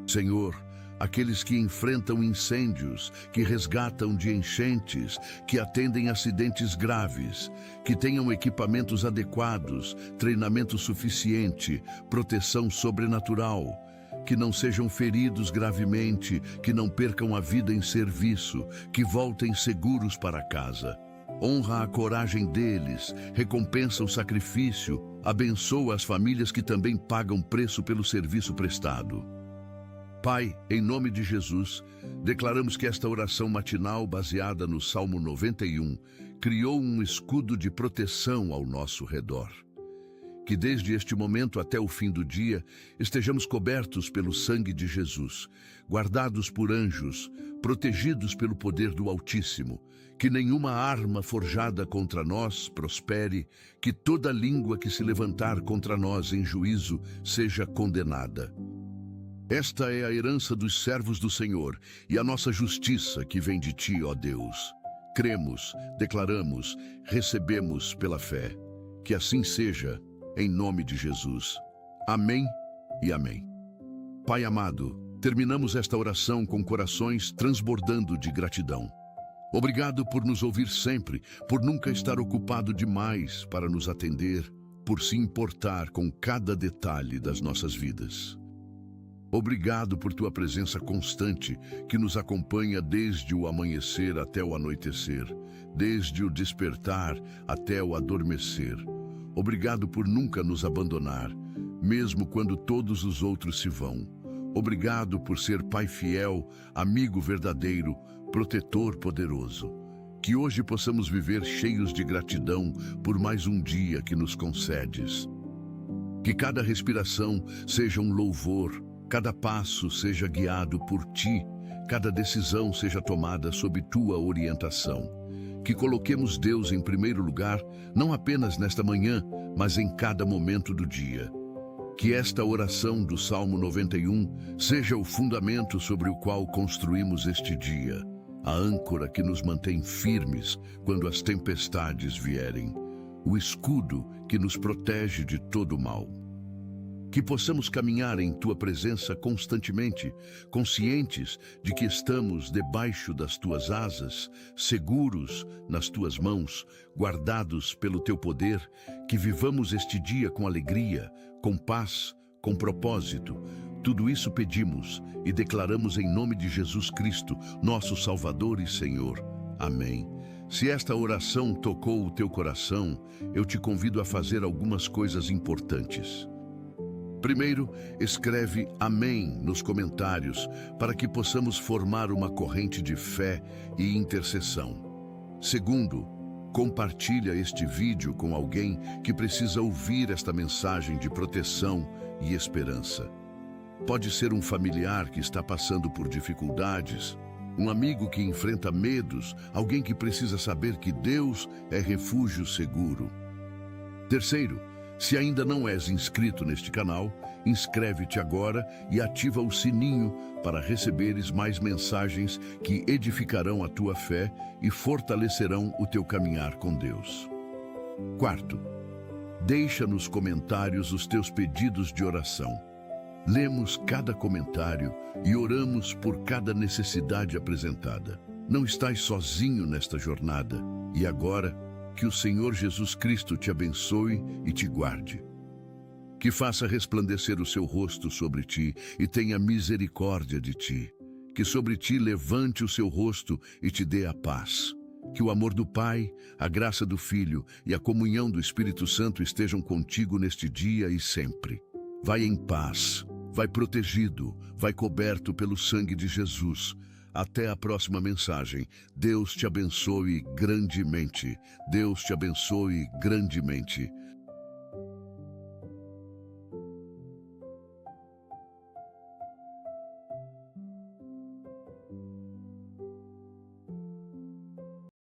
Speaker 1: Senhor, aqueles que enfrentam incêndios, que resgatam de enchentes, que atendem acidentes graves, que tenham equipamentos adequados, treinamento suficiente, proteção sobrenatural, que não sejam feridos gravemente, que não percam a vida em serviço, que voltem seguros para casa. Honra a coragem deles, recompensa o sacrifício, abençoa as famílias que também pagam preço pelo serviço prestado. Pai, em nome de Jesus, declaramos que esta oração matinal, baseada no Salmo 91, criou um escudo de proteção ao nosso redor. Que desde este momento até o fim do dia, estejamos cobertos pelo sangue de Jesus, guardados por anjos, protegidos pelo poder do Altíssimo, que nenhuma arma forjada contra nós prospere, que toda língua que se levantar contra nós em juízo seja condenada. Esta é a herança dos servos do Senhor e a nossa justiça que vem de ti, ó Deus. Cremos, declaramos, recebemos pela fé. Que assim seja, em nome de Jesus. Amém e amém. Pai amado, terminamos esta oração com corações transbordando de gratidão. Obrigado por nos ouvir sempre, por nunca estar ocupado demais para nos atender, por se importar com cada detalhe das nossas vidas. Obrigado por tua presença constante, que nos acompanha desde o amanhecer até o anoitecer, desde o despertar até o adormecer. Obrigado por nunca nos abandonar, mesmo quando todos os outros se vão. Obrigado por ser Pai fiel, amigo verdadeiro, protetor poderoso. Que hoje possamos viver cheios de gratidão por mais um dia que nos concedes. Que cada respiração seja um louvor, cada passo seja guiado por ti, cada decisão seja tomada sob tua orientação. Que coloquemos Deus em primeiro lugar, não apenas nesta manhã, mas em cada momento do dia. Que esta oração do Salmo 91 seja o fundamento sobre o qual construímos este dia, a âncora que nos mantém firmes quando as tempestades vierem, o escudo que nos protege de todo o mal. Que possamos caminhar em tua presença constantemente, conscientes de que estamos debaixo das tuas asas, seguros nas tuas mãos, guardados pelo teu poder, que vivamos este dia com alegria, com paz, com propósito. Tudo isso pedimos e declaramos em nome de Jesus Cristo, nosso Salvador e Senhor. Amém. Se esta oração tocou o teu coração, eu te convido a fazer algumas coisas importantes. Primeiro, escreve Amém nos comentários para que possamos formar uma corrente de fé e intercessão. Segundo, Compartilha este vídeo com alguém que precisa ouvir esta mensagem de proteção e esperança. Pode ser um familiar que está passando por dificuldades, um amigo que enfrenta medos, alguém que precisa saber que Deus é refúgio seguro. Terceiro, se ainda não és inscrito neste canal, inscreve-te agora e ativa o sininho para receberes mais mensagens que edificarão a tua fé e fortalecerão o teu caminhar com Deus. Quarto, deixa nos comentários os teus pedidos de oração. Lemos cada comentário e oramos por cada necessidade apresentada. Não estás sozinho nesta jornada. E agora, que o Senhor Jesus Cristo te abençoe e te guarde. Que faça resplandecer o seu rosto sobre ti e tenha misericórdia de ti. Que sobre ti levante o seu rosto e te dê a paz. Que o amor do Pai, a graça do Filho e a comunhão do Espírito Santo estejam contigo neste dia e sempre. Vai em paz. Vai protegido, vai coberto pelo sangue de Jesus. Até a próxima mensagem. Deus te abençoe grandemente. Deus te abençoe grandemente.